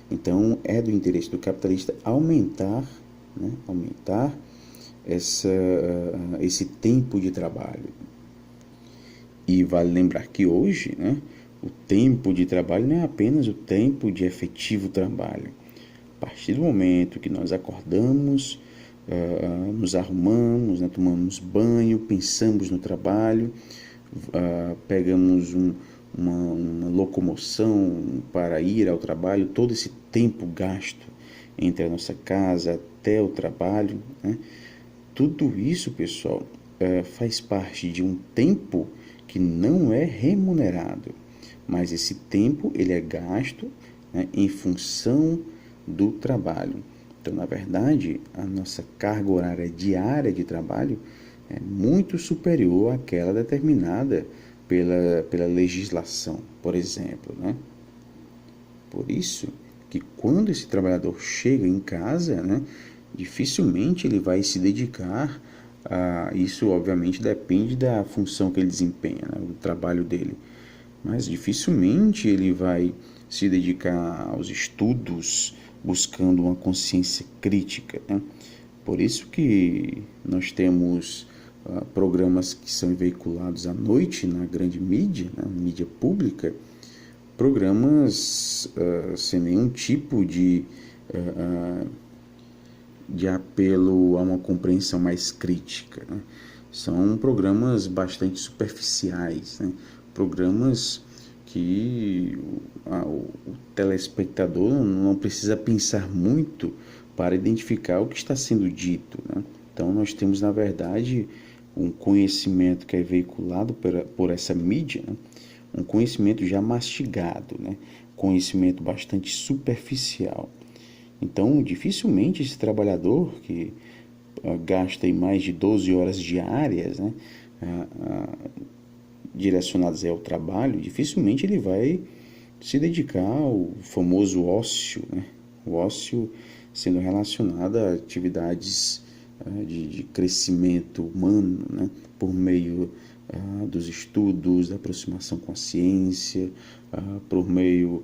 Então, é do interesse do capitalista aumentar, né? Aumentar esse tempo de trabalho. E vale lembrar que hoje, né, o tempo de trabalho não é apenas o tempo de efetivo trabalho. A partir do momento que nós acordamos, nos arrumamos, né, tomamos banho, pensamos no trabalho, pegamos uma locomoção para ir ao trabalho, todo esse tempo gasto entre a nossa casa até o trabalho, né, tudo isso, pessoal, faz parte de um tempo que não é remunerado, mas esse tempo ele é gasto, né, em função do trabalho. Então, na verdade, a nossa carga horária diária de trabalho é muito superior àquela determinada pela legislação, por exemplo, né? Por isso que quando esse trabalhador chega em casa, né, dificilmente ele vai se dedicar a isso. Obviamente depende da função que ele desempenha, né, do trabalho dele, mas dificilmente ele vai se dedicar aos estudos buscando uma consciência crítica, né? Por isso que nós temos programas que são veiculados à noite na grande mídia, na mídia pública, programas sem nenhum tipo de apelo a uma compreensão mais crítica, né? São programas bastante superficiais, né? Programas que o telespectador não precisa pensar muito para identificar o que está sendo dito, né? Então nós temos, na verdade, um conhecimento que é veiculado por essa mídia, né? Um conhecimento já mastigado, né? Conhecimento bastante superficial. Então, dificilmente esse trabalhador que gasta aí mais de 12 horas diárias, né, direcionadas ao trabalho, dificilmente ele vai se dedicar ao famoso ócio, né? O ócio sendo relacionado a atividades de crescimento humano, né? Por meio dos estudos, da aproximação com a ciência, por meio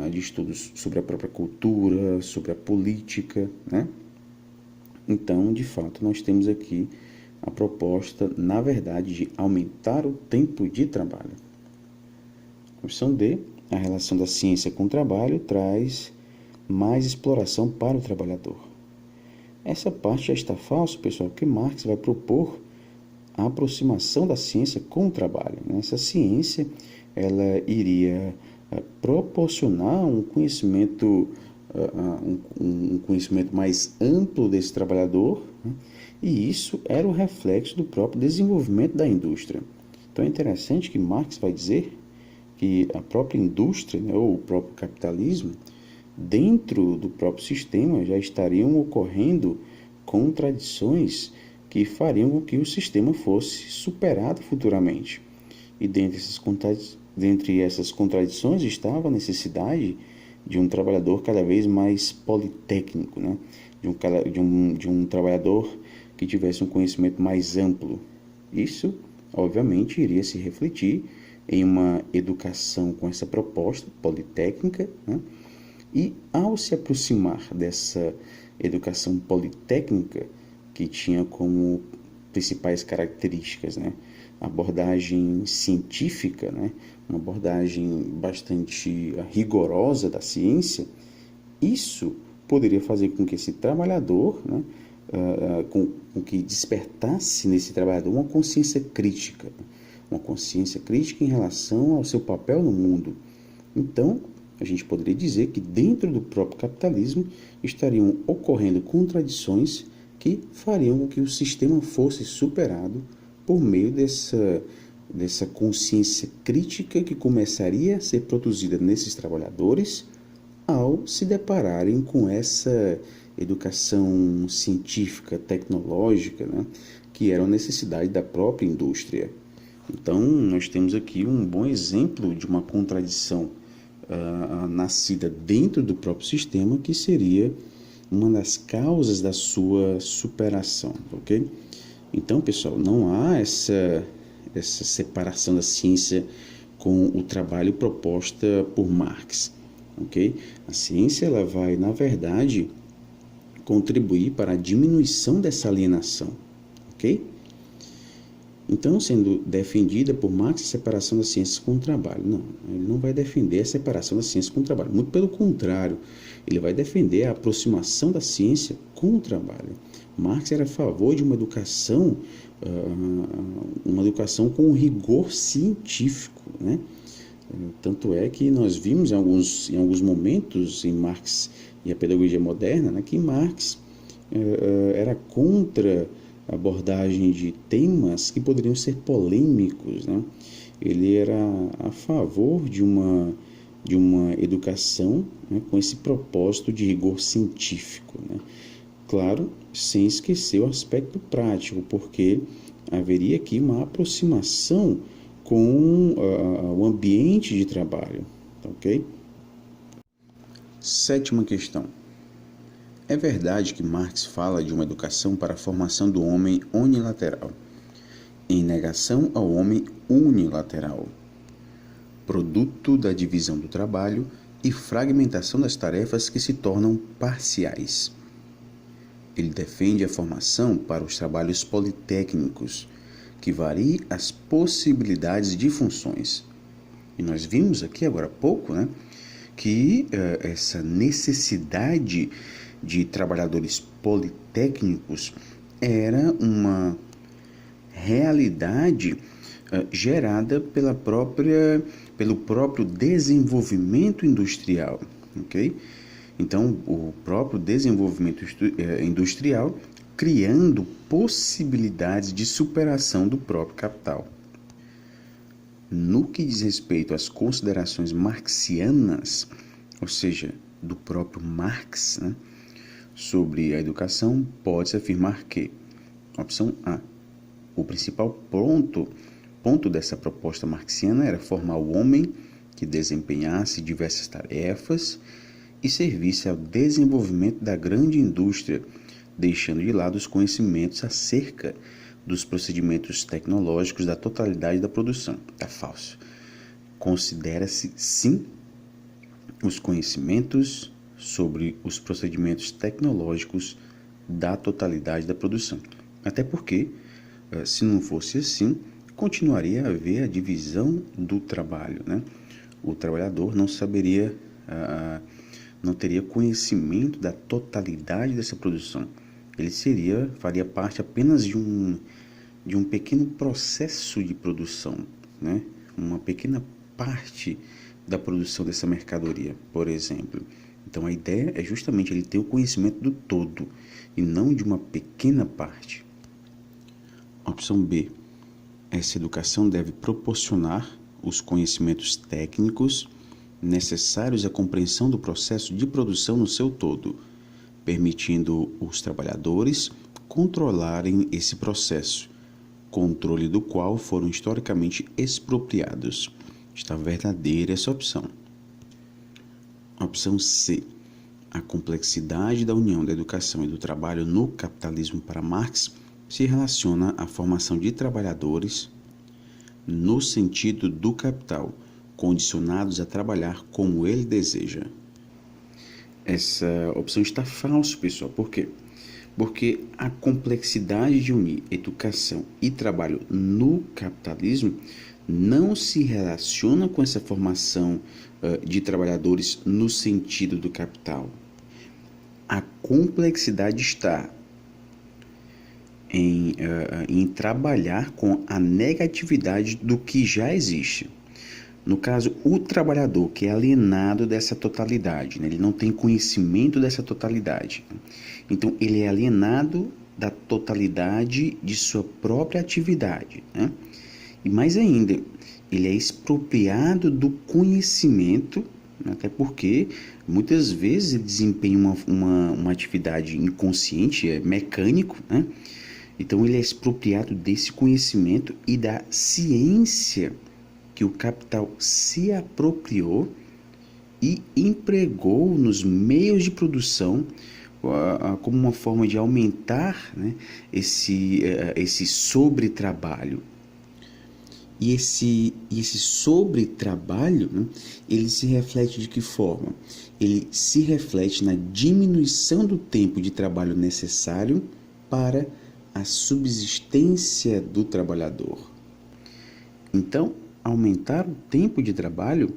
de estudos sobre a própria cultura, sobre a política, né? Então, de fato, nós temos aqui a proposta, na verdade, de aumentar o tempo de trabalho. Opção D, a relação da ciência com o trabalho traz mais exploração para o trabalhador. Essa parte já está falsa, pessoal, porque Marx vai propor a aproximação da ciência com o trabalho. Essa ciência, ela iria proporcionar um conhecimento mais amplo desse trabalhador, né? E isso era o reflexo do próprio desenvolvimento da indústria. Então é interessante que Marx vai dizer que a própria indústria, né, ou o próprio capitalismo, dentro do próprio sistema já estariam ocorrendo contradições que fariam com que o sistema fosse superado futuramente. E dentre essas contradições estava a necessidade de um trabalhador cada vez mais politécnico, né? De um trabalhador que tivesse um conhecimento mais amplo. Isso, obviamente, iria se refletir em uma educação com essa proposta politécnica, né? E ao se aproximar dessa educação politécnica, que tinha como principais características, né, abordagem científica, né, uma abordagem bastante rigorosa da ciência, isso poderia fazer com que esse trabalhador, né, com que despertasse nesse trabalhador uma consciência crítica em relação ao seu papel no mundo. Então, a gente poderia dizer que dentro do próprio capitalismo estariam ocorrendo contradições que fariam com que o sistema fosse superado por meio dessa consciência crítica que começaria a ser produzida nesses trabalhadores ao se depararem com essa educação científica, tecnológica, né, que era uma necessidade da própria indústria. Então, nós temos aqui um bom exemplo de uma contradição nascida dentro do próprio sistema, que seria uma das causas da sua superação, ok? Então, pessoal, não há essa separação da ciência com o trabalho proposta por Marx, ok? A ciência, ela vai, na verdade, contribuir para a diminuição dessa alienação, ok? Então, sendo defendida por Marx a separação da ciência com o trabalho. Não, ele não vai defender a separação da ciência com o trabalho. Muito pelo contrário, ele vai defender a aproximação da ciência com o trabalho. Marx era a favor de uma educação com rigor científico, né? Tanto é que nós vimos em alguns momentos em Marx e a pedagogia moderna, né, que Marx era contra a abordagem de temas que poderiam ser polêmicos, né? Ele era a favor de uma educação, né, com esse propósito de rigor científico, né? Claro, sem esquecer o aspecto prático, porque haveria aqui uma aproximação com o ambiente de trabalho, ok? Sétima questão. É verdade que Marx fala de uma educação para a formação do homem unilateral, em negação ao homem unilateral, produto da divisão do trabalho e fragmentação das tarefas que se tornam parciais. Ele defende a formação para os trabalhos politécnicos, que varie as possibilidades de funções. E nós vimos aqui agora há pouco, né, que essa necessidade de trabalhadores politécnicos era uma realidade gerada pelo próprio desenvolvimento industrial, ok? Então, o próprio desenvolvimento industrial criando possibilidades de superação do próprio capital. No que diz respeito às considerações marxianas, ou seja, do próprio Marx, né, sobre a educação, pode-se afirmar que, opção A, o principal ponto dessa proposta marxiana era formar o homem que desempenhasse diversas tarefas e servisse ao desenvolvimento da grande indústria, deixando de lado os conhecimentos acerca dos procedimentos tecnológicos da totalidade da produção. Está falso. Considera-se, sim, os conhecimentos sobre os procedimentos tecnológicos da totalidade da produção. Até porque, se não fosse assim, continuaria a haver a divisão do trabalho, né? O trabalhador não saberia, não teria conhecimento da totalidade dessa produção. Ele faria parte apenas de um pequeno processo de produção, né? Uma pequena parte da produção dessa mercadoria, por exemplo. Então a ideia é justamente ele ter o conhecimento do todo e não de uma pequena parte. Opção B. Essa educação deve proporcionar os conhecimentos técnicos necessários à compreensão do processo de produção no seu todo, permitindo os trabalhadores controlarem esse processo, controle do qual foram historicamente expropriados. Está verdadeira essa opção. Opção C. A complexidade da união da educação e do trabalho no capitalismo para Marx se relaciona à formação de trabalhadores no sentido do capital, condicionados a trabalhar como ele deseja. Essa opção está falsa, pessoal. Por quê? Porque a complexidade de unir educação e trabalho no capitalismo não se relaciona com essa formação de trabalhadores no sentido do capital. A complexidade está em trabalhar com a negatividade do que já existe. No caso, o trabalhador que é alienado dessa totalidade, né? Ele não tem conhecimento dessa totalidade. Então, ele é alienado da totalidade de sua própria atividade, né? E mais ainda, ele é expropriado do conhecimento, até porque muitas vezes ele desempenha uma atividade inconsciente, é mecânico, né? Então, ele é expropriado desse conhecimento e da ciência que o capital se apropriou e empregou nos meios de produção como uma forma de aumentar, né, esse sobretrabalho. E esse sobretrabalho, né, ele se reflete de que forma? Ele se reflete na diminuição do tempo de trabalho necessário para a subsistência do trabalhador. Então, aumentar o tempo de trabalho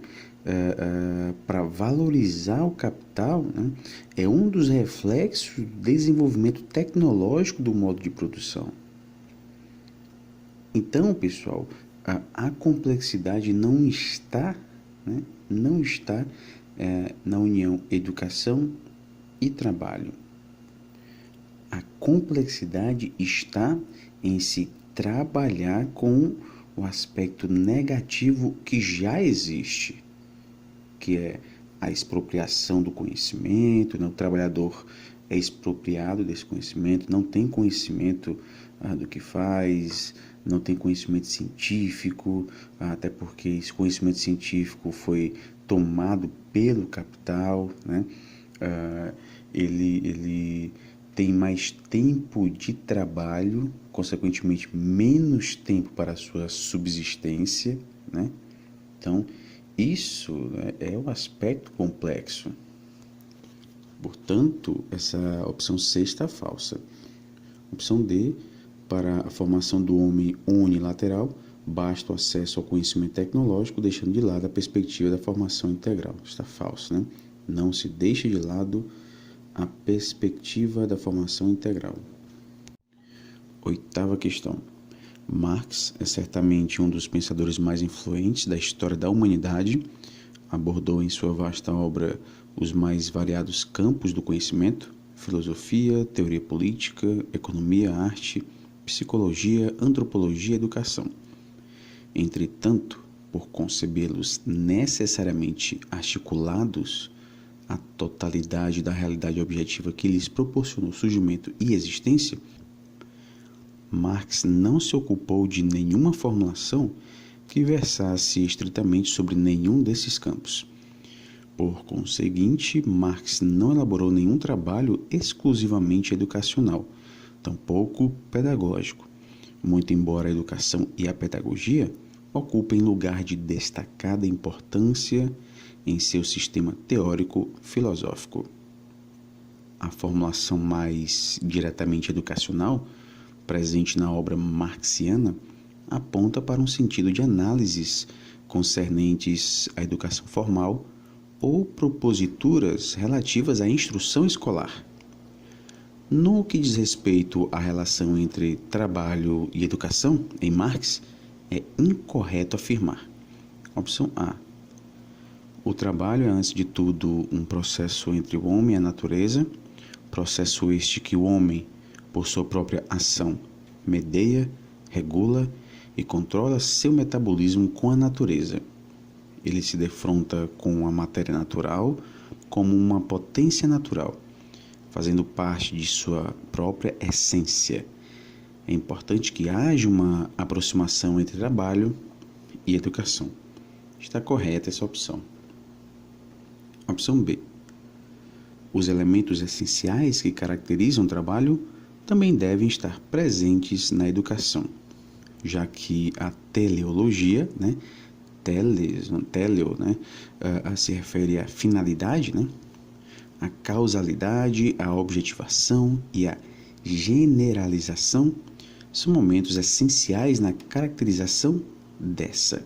para valorizar o capital, né, é um dos reflexos do desenvolvimento tecnológico do modo de produção. Então, pessoal, a complexidade não está na união educação e trabalho. A complexidade está em se trabalhar com o aspecto negativo que já existe, que é a expropriação do conhecimento, né? O trabalhador é expropriado desse conhecimento, não tem conhecimento do que faz, não tem conhecimento científico, até porque esse conhecimento científico foi tomado pelo capital, né? Ele tem mais tempo de trabalho, consequentemente menos tempo para a sua subsistência, né? Então, isso, né, é o aspecto complexo. Portanto, essa opção C está falsa. Opção D, para a formação do homem unilateral, basta o acesso ao conhecimento tecnológico, deixando de lado a perspectiva da formação integral. Está falso, né? Não se deixe de lado a perspectiva da formação integral. Oitava questão. Marx é certamente um dos pensadores mais influentes da história da humanidade. Abordou em sua vasta obra os mais variados campos do conhecimento: filosofia, teoria política, economia, arte, psicologia, antropologia e educação. Entretanto, por concebê-los necessariamente articulados à totalidade da realidade objetiva que lhes proporcionou surgimento e existência, Marx não se ocupou de nenhuma formulação que versasse estritamente sobre nenhum desses campos. Por conseguinte, Marx não elaborou nenhum trabalho exclusivamente educacional, tampouco pedagógico, muito embora a educação e a pedagogia ocupem lugar de destacada importância em seu sistema teórico-filosófico. A formulação mais diretamente educacional, presente na obra marxiana, aponta para um sentido de análises concernentes à educação formal ou proposituras relativas à instrução escolar. No que diz respeito à relação entre trabalho e educação, em Marx, é incorreto afirmar. Opção A. O trabalho é, antes de tudo, um processo entre o homem e a natureza, processo este que o homem, por sua própria ação, medeia, regula e controla seu metabolismo com a natureza. Ele se defronta com a matéria natural como uma potência natural, fazendo parte de sua própria essência. É importante que haja uma aproximação entre trabalho e educação. Está correta essa opção. Opção B. Os elementos essenciais que caracterizam o trabalho também devem estar presentes na educação, já que a teleologia, né, teleo, né, se refere à finalidade, né, a causalidade, a objetivação e a generalização são momentos essenciais na caracterização dessa.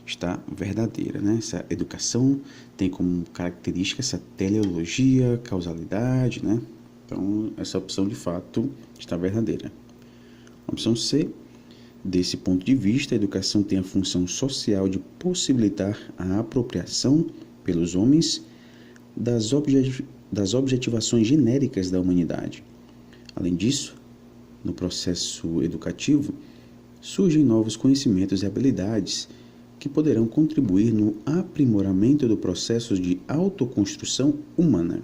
Está verdadeira, né? Essa educação tem como característica essa teleologia, causalidade, né? Então, essa opção de fato está verdadeira. Opção C. Desse ponto de vista, a educação tem a função social de possibilitar a apropriação pelos homens das objetivações genéricas da humanidade. Além disso, no processo educativo, surgem novos conhecimentos e habilidades que poderão contribuir no aprimoramento do processo de autoconstrução humana.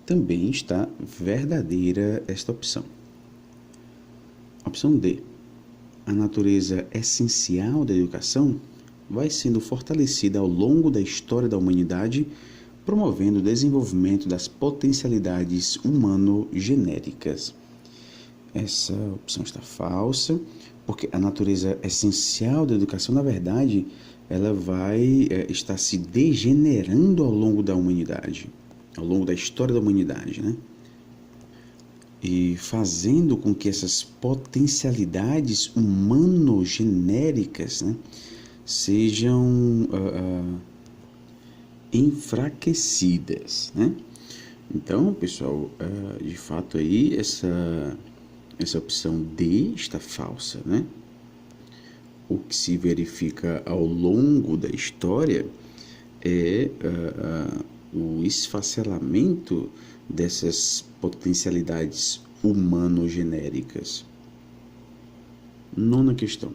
Também está verdadeira esta opção. Opção D. A natureza essencial da educação vai sendo fortalecida ao longo da história da humanidade, promovendo o desenvolvimento das potencialidades humano-genéricas. Essa opção está falsa, porque a natureza essencial da educação, na verdade, ela vai estar se degenerando ao longo da humanidade, ao longo da história da humanidade, né? E fazendo com que essas potencialidades humano-genéricas, né, sejam enfraquecidas, né? Então, pessoal, de fato aí essa opção D está falsa, né? O que se verifica ao longo da história é o esfacelamento dessas potencialidades humano-genéricas. Nona questão.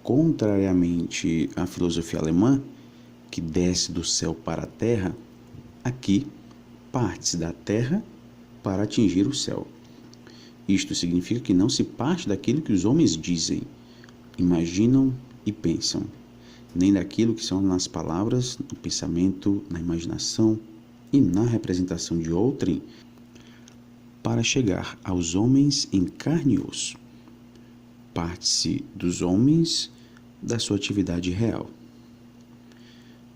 Contrariamente à filosofia alemã, que desce do céu para a terra, aqui parte-se da terra para atingir o céu. Isto significa que não se parte daquilo que os homens dizem, imaginam e pensam, nem daquilo que são nas palavras, no pensamento, na imaginação e na representação de outrem, para chegar aos homens em carne e osso. Parte-se dos homens da sua atividade real.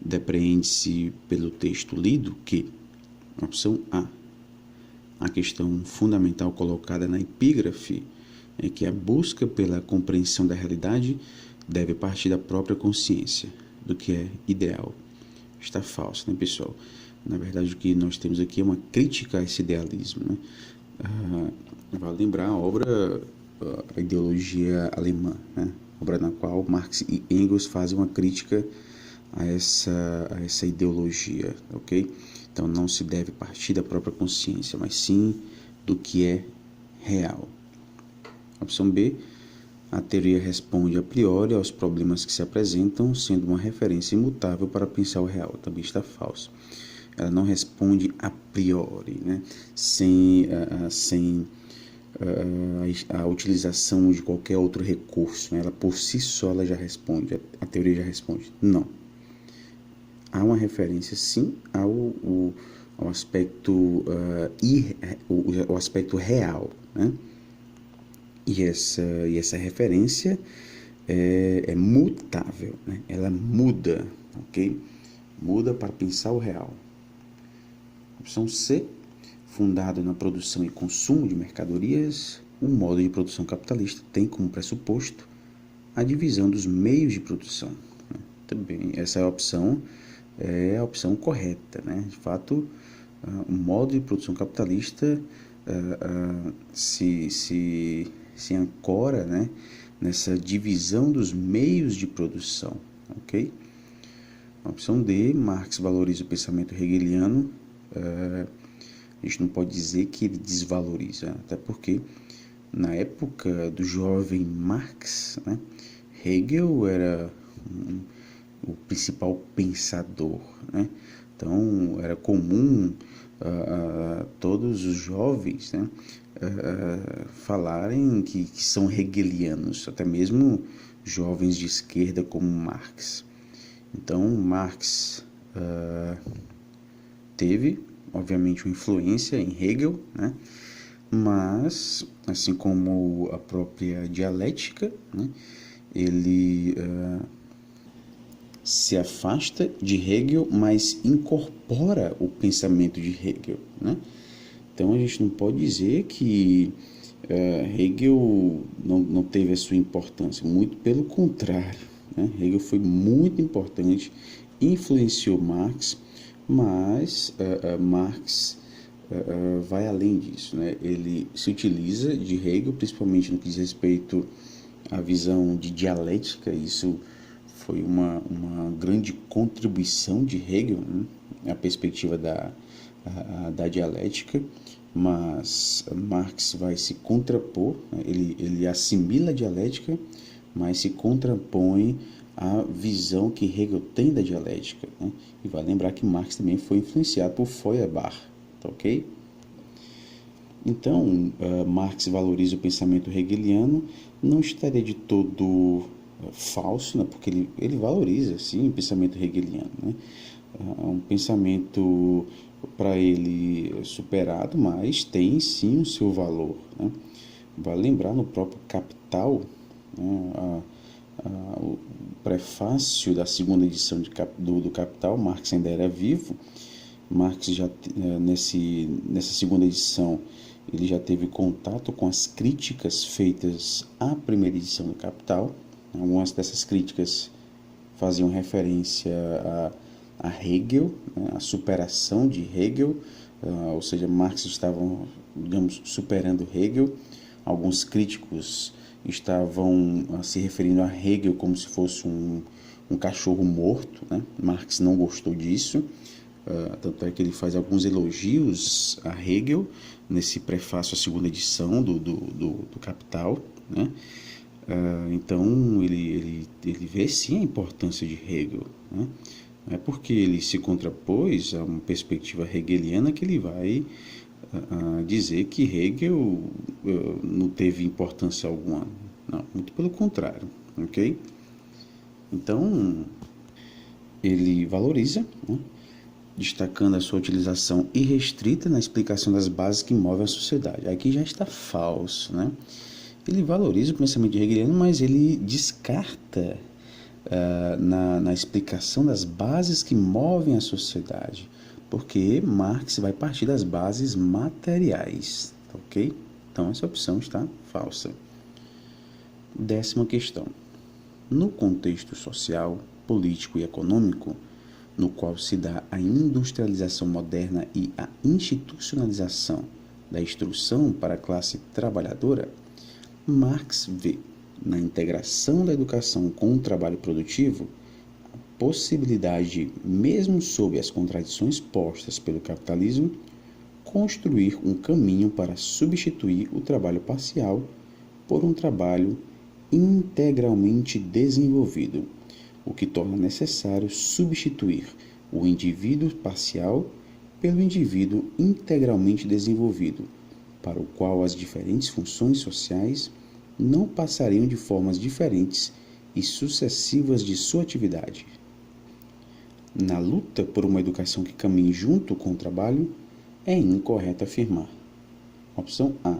Depreende-se pelo texto lido que, opção A questão fundamental colocada na epígrafe é que a busca pela compreensão da realidade deve partir da própria consciência, do que é ideal. Está falso, né, pessoal? Na verdade, o que nós temos aqui é uma crítica a esse idealismo, né? Vale lembrar a obra, a ideologia alemã, né? Obra na qual Marx e Engels fazem uma crítica a essa ideologia, ok? Então, não se deve partir da própria consciência, mas sim do que é real. Opção B. A teoria responde a priori aos problemas que se apresentam, sendo uma referência imutável para pensar o real. Também está falso. Ela não responde a priori, né? Sem a utilização de qualquer outro recurso, né? Ela por si só ela já responde, a teoria já responde. Não. Há uma referência, sim, ao aspecto, o aspecto real, né? E essa referência é mutável, né? Ela muda, ok? Muda para pensar o real. Opção C, fundado na produção e consumo de mercadorias, o modo de produção capitalista tem como pressuposto a divisão dos meios de produção. Também essa opção é a opção correta, né? De fato, o modo de produção capitalista se ancora, né, nessa divisão dos meios de produção, ok? A opção D, Marx valoriza o pensamento hegeliano. A gente não pode dizer que ele desvaloriza, até porque na época do jovem Marx, né, Hegel era o principal pensador, né? Então era comum todos os jovens, né, falarem que são hegelianos, até mesmo jovens de esquerda como Marx. Então Marx teve, obviamente, uma influência em Hegel, né? Mas, assim como a própria dialética, né? Ele se afasta de Hegel, mas incorpora o pensamento de Hegel, né? Então a gente não pode dizer que Hegel não teve a sua importância, muito pelo contrário, né? Hegel foi muito importante, influenciou Marx, mas Marx vai além disso, né? Ele se utiliza de Hegel, principalmente no que diz respeito à visão de dialética. Isso foi uma grande contribuição de Hegel, né? A perspectiva da dialética, mas Marx vai se contrapor, né? Ele assimila a dialética, mas se contrapõe à visão que Hegel tem da dialética, né? E vai lembrar que Marx também foi influenciado por Feuerbach, tá ok? Então, Marx valoriza o pensamento hegeliano, não estaria de todo falso, né? Porque ele valoriza, sim, o pensamento hegeliano, né? É um pensamento para ele superado, mas tem sim o seu valor, né? Vale lembrar no próprio Capital, né, o prefácio da segunda edição do Capital, Marx ainda era vivo. Marx já nessa segunda edição ele já teve contato com as críticas feitas à primeira edição do Capital. Algumas dessas críticas faziam referência a Hegel, né, a superação de Hegel, ou seja, Marx estava, digamos, superando Hegel. Alguns críticos estavam se referindo a Hegel como se fosse um cachorro morto, né? Marx não gostou disso, tanto é que ele faz alguns elogios a Hegel nesse prefácio à segunda edição do Capital, né? Então ele vê sim a importância de Hegel, né? Não é porque ele se contrapôs a uma perspectiva hegeliana que ele vai dizer que Hegel não teve importância alguma. Não, muito pelo contrário, ok? Então, ele valoriza, né, destacando a sua utilização irrestrita na explicação das bases que movem a sociedade. Aqui já está falso, né? Ele valoriza o pensamento hegeliano, mas ele descarta na explicação das bases que movem a sociedade, porque Marx vai partir das bases materiais, ok? Então essa opção está falsa. 10ª questão. No contexto social, político e econômico, no qual se dá a industrialização moderna e a institucionalização da instrução para a classe trabalhadora, Marx vê na integração da educação com o trabalho produtivo a possibilidade, mesmo sob as contradições postas pelo capitalismo, construir um caminho para substituir o trabalho parcial por um trabalho integralmente desenvolvido, o que torna necessário substituir o indivíduo parcial pelo indivíduo integralmente desenvolvido, para o qual as diferentes funções sociais não passariam de formas diferentes e sucessivas de sua atividade. Na luta por uma educação que caminhe junto com o trabalho, é incorreto afirmar. Opção A.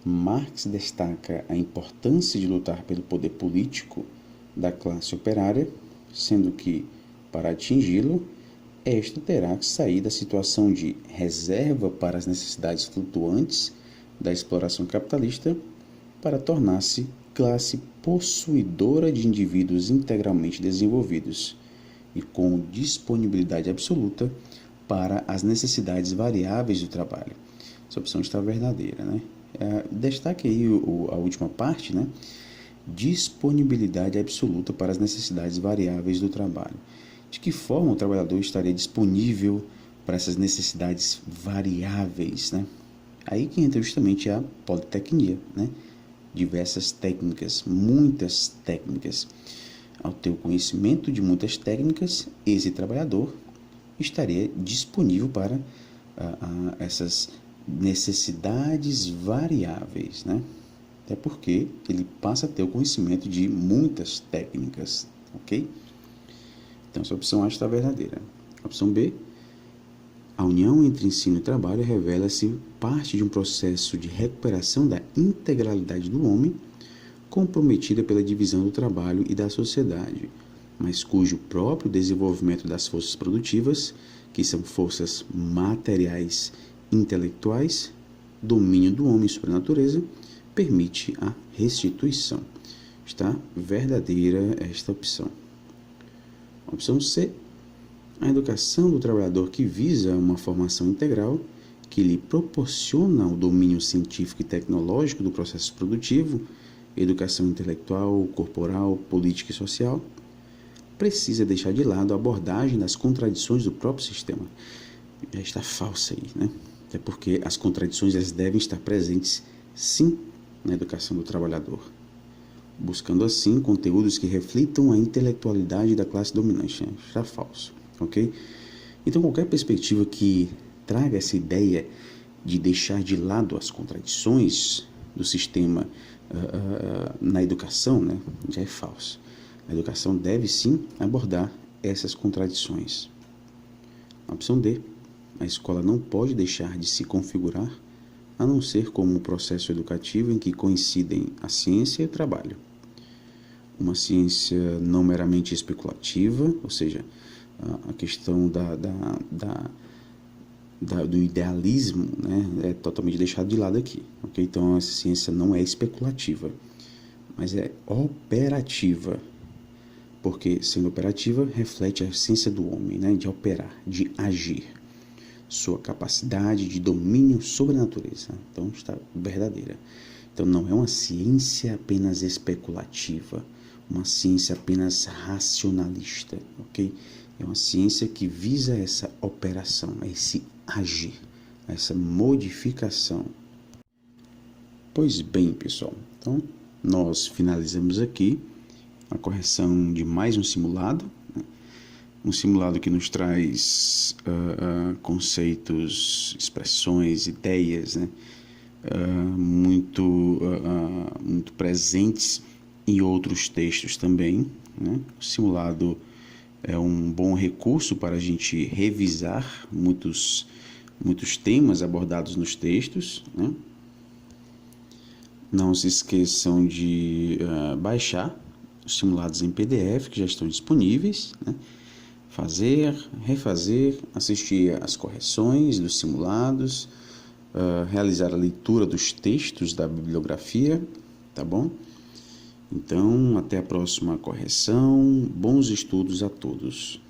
Marx destaca a importância de lutar pelo poder político da classe operária, sendo que, para atingi-lo, esta terá que sair da situação de reserva para as necessidades flutuantes da exploração capitalista para tornar-se classe possuidora de indivíduos integralmente desenvolvidos e com disponibilidade absoluta para as necessidades variáveis do trabalho. Essa opção está verdadeira, né? Destaque aí a última parte, né? Disponibilidade absoluta para as necessidades variáveis do trabalho. De que forma o trabalhador estaria disponível para essas necessidades variáveis, né? Aí que entra justamente a politecnia, né? Diversas técnicas, muitas técnicas. Ao ter o conhecimento de muitas técnicas, esse trabalhador estaria disponível para essas necessidades variáveis, né? Até porque ele passa a ter o conhecimento de muitas técnicas, ok? Então essa opção A está verdadeira. A opção B, A união entre ensino e trabalho revela-se parte de um processo de recuperação da integralidade do homem, comprometida pela divisão do trabalho e da sociedade, mas cujo próprio desenvolvimento das forças produtivas, que são forças materiais intelectuais, domínio do homem sobre a natureza, permite a restituição. Está verdadeira esta opção. Opção C. A educação do trabalhador que visa uma formação integral, que lhe proporciona o domínio científico e tecnológico do processo produtivo, educação intelectual, corporal, política e social, precisa deixar de lado a abordagem das contradições do próprio sistema. Já está falsa aí, né? Até porque as contradições elas devem estar presentes, sim, na educação do trabalhador, buscando assim conteúdos que reflitam a intelectualidade da classe dominante. Né? Está falso, ok? Então, qualquer perspectiva que traga essa ideia de deixar de lado as contradições do sistema na educação, né, já é falso. A educação deve sim abordar essas contradições. A opção D. A escola não pode deixar de se configurar, a não ser como um processo educativo em que coincidem a ciência e o trabalho. Uma ciência não meramente especulativa, ou seja, a questão do idealismo, né, é totalmente deixado de lado aqui. Okay? Então, essa ciência não é especulativa, mas é operativa. Porque, sendo operativa, reflete a essência do homem, né, de operar, de agir. Sua capacidade de domínio sobre a natureza. Então, está verdadeira. Então, não é uma ciência apenas especulativa, uma ciência apenas racionalista, ok? É uma ciência que visa essa operação, esse agir, essa modificação. Pois bem, pessoal, então nós finalizamos aqui a correção de mais um simulado, né? Um simulado que nos traz conceitos, expressões, ideias, né? Muito presentes em outros textos também, né? O simulado é um bom recurso para a gente revisar muitos temas abordados nos textos, né? Não se esqueçam de baixar os simulados em PDF que já estão disponíveis, né? Fazer, refazer, assistir às correções dos simulados, realizar a leitura dos textos da bibliografia, tá bom? Então, até a próxima correção. Bons estudos a todos.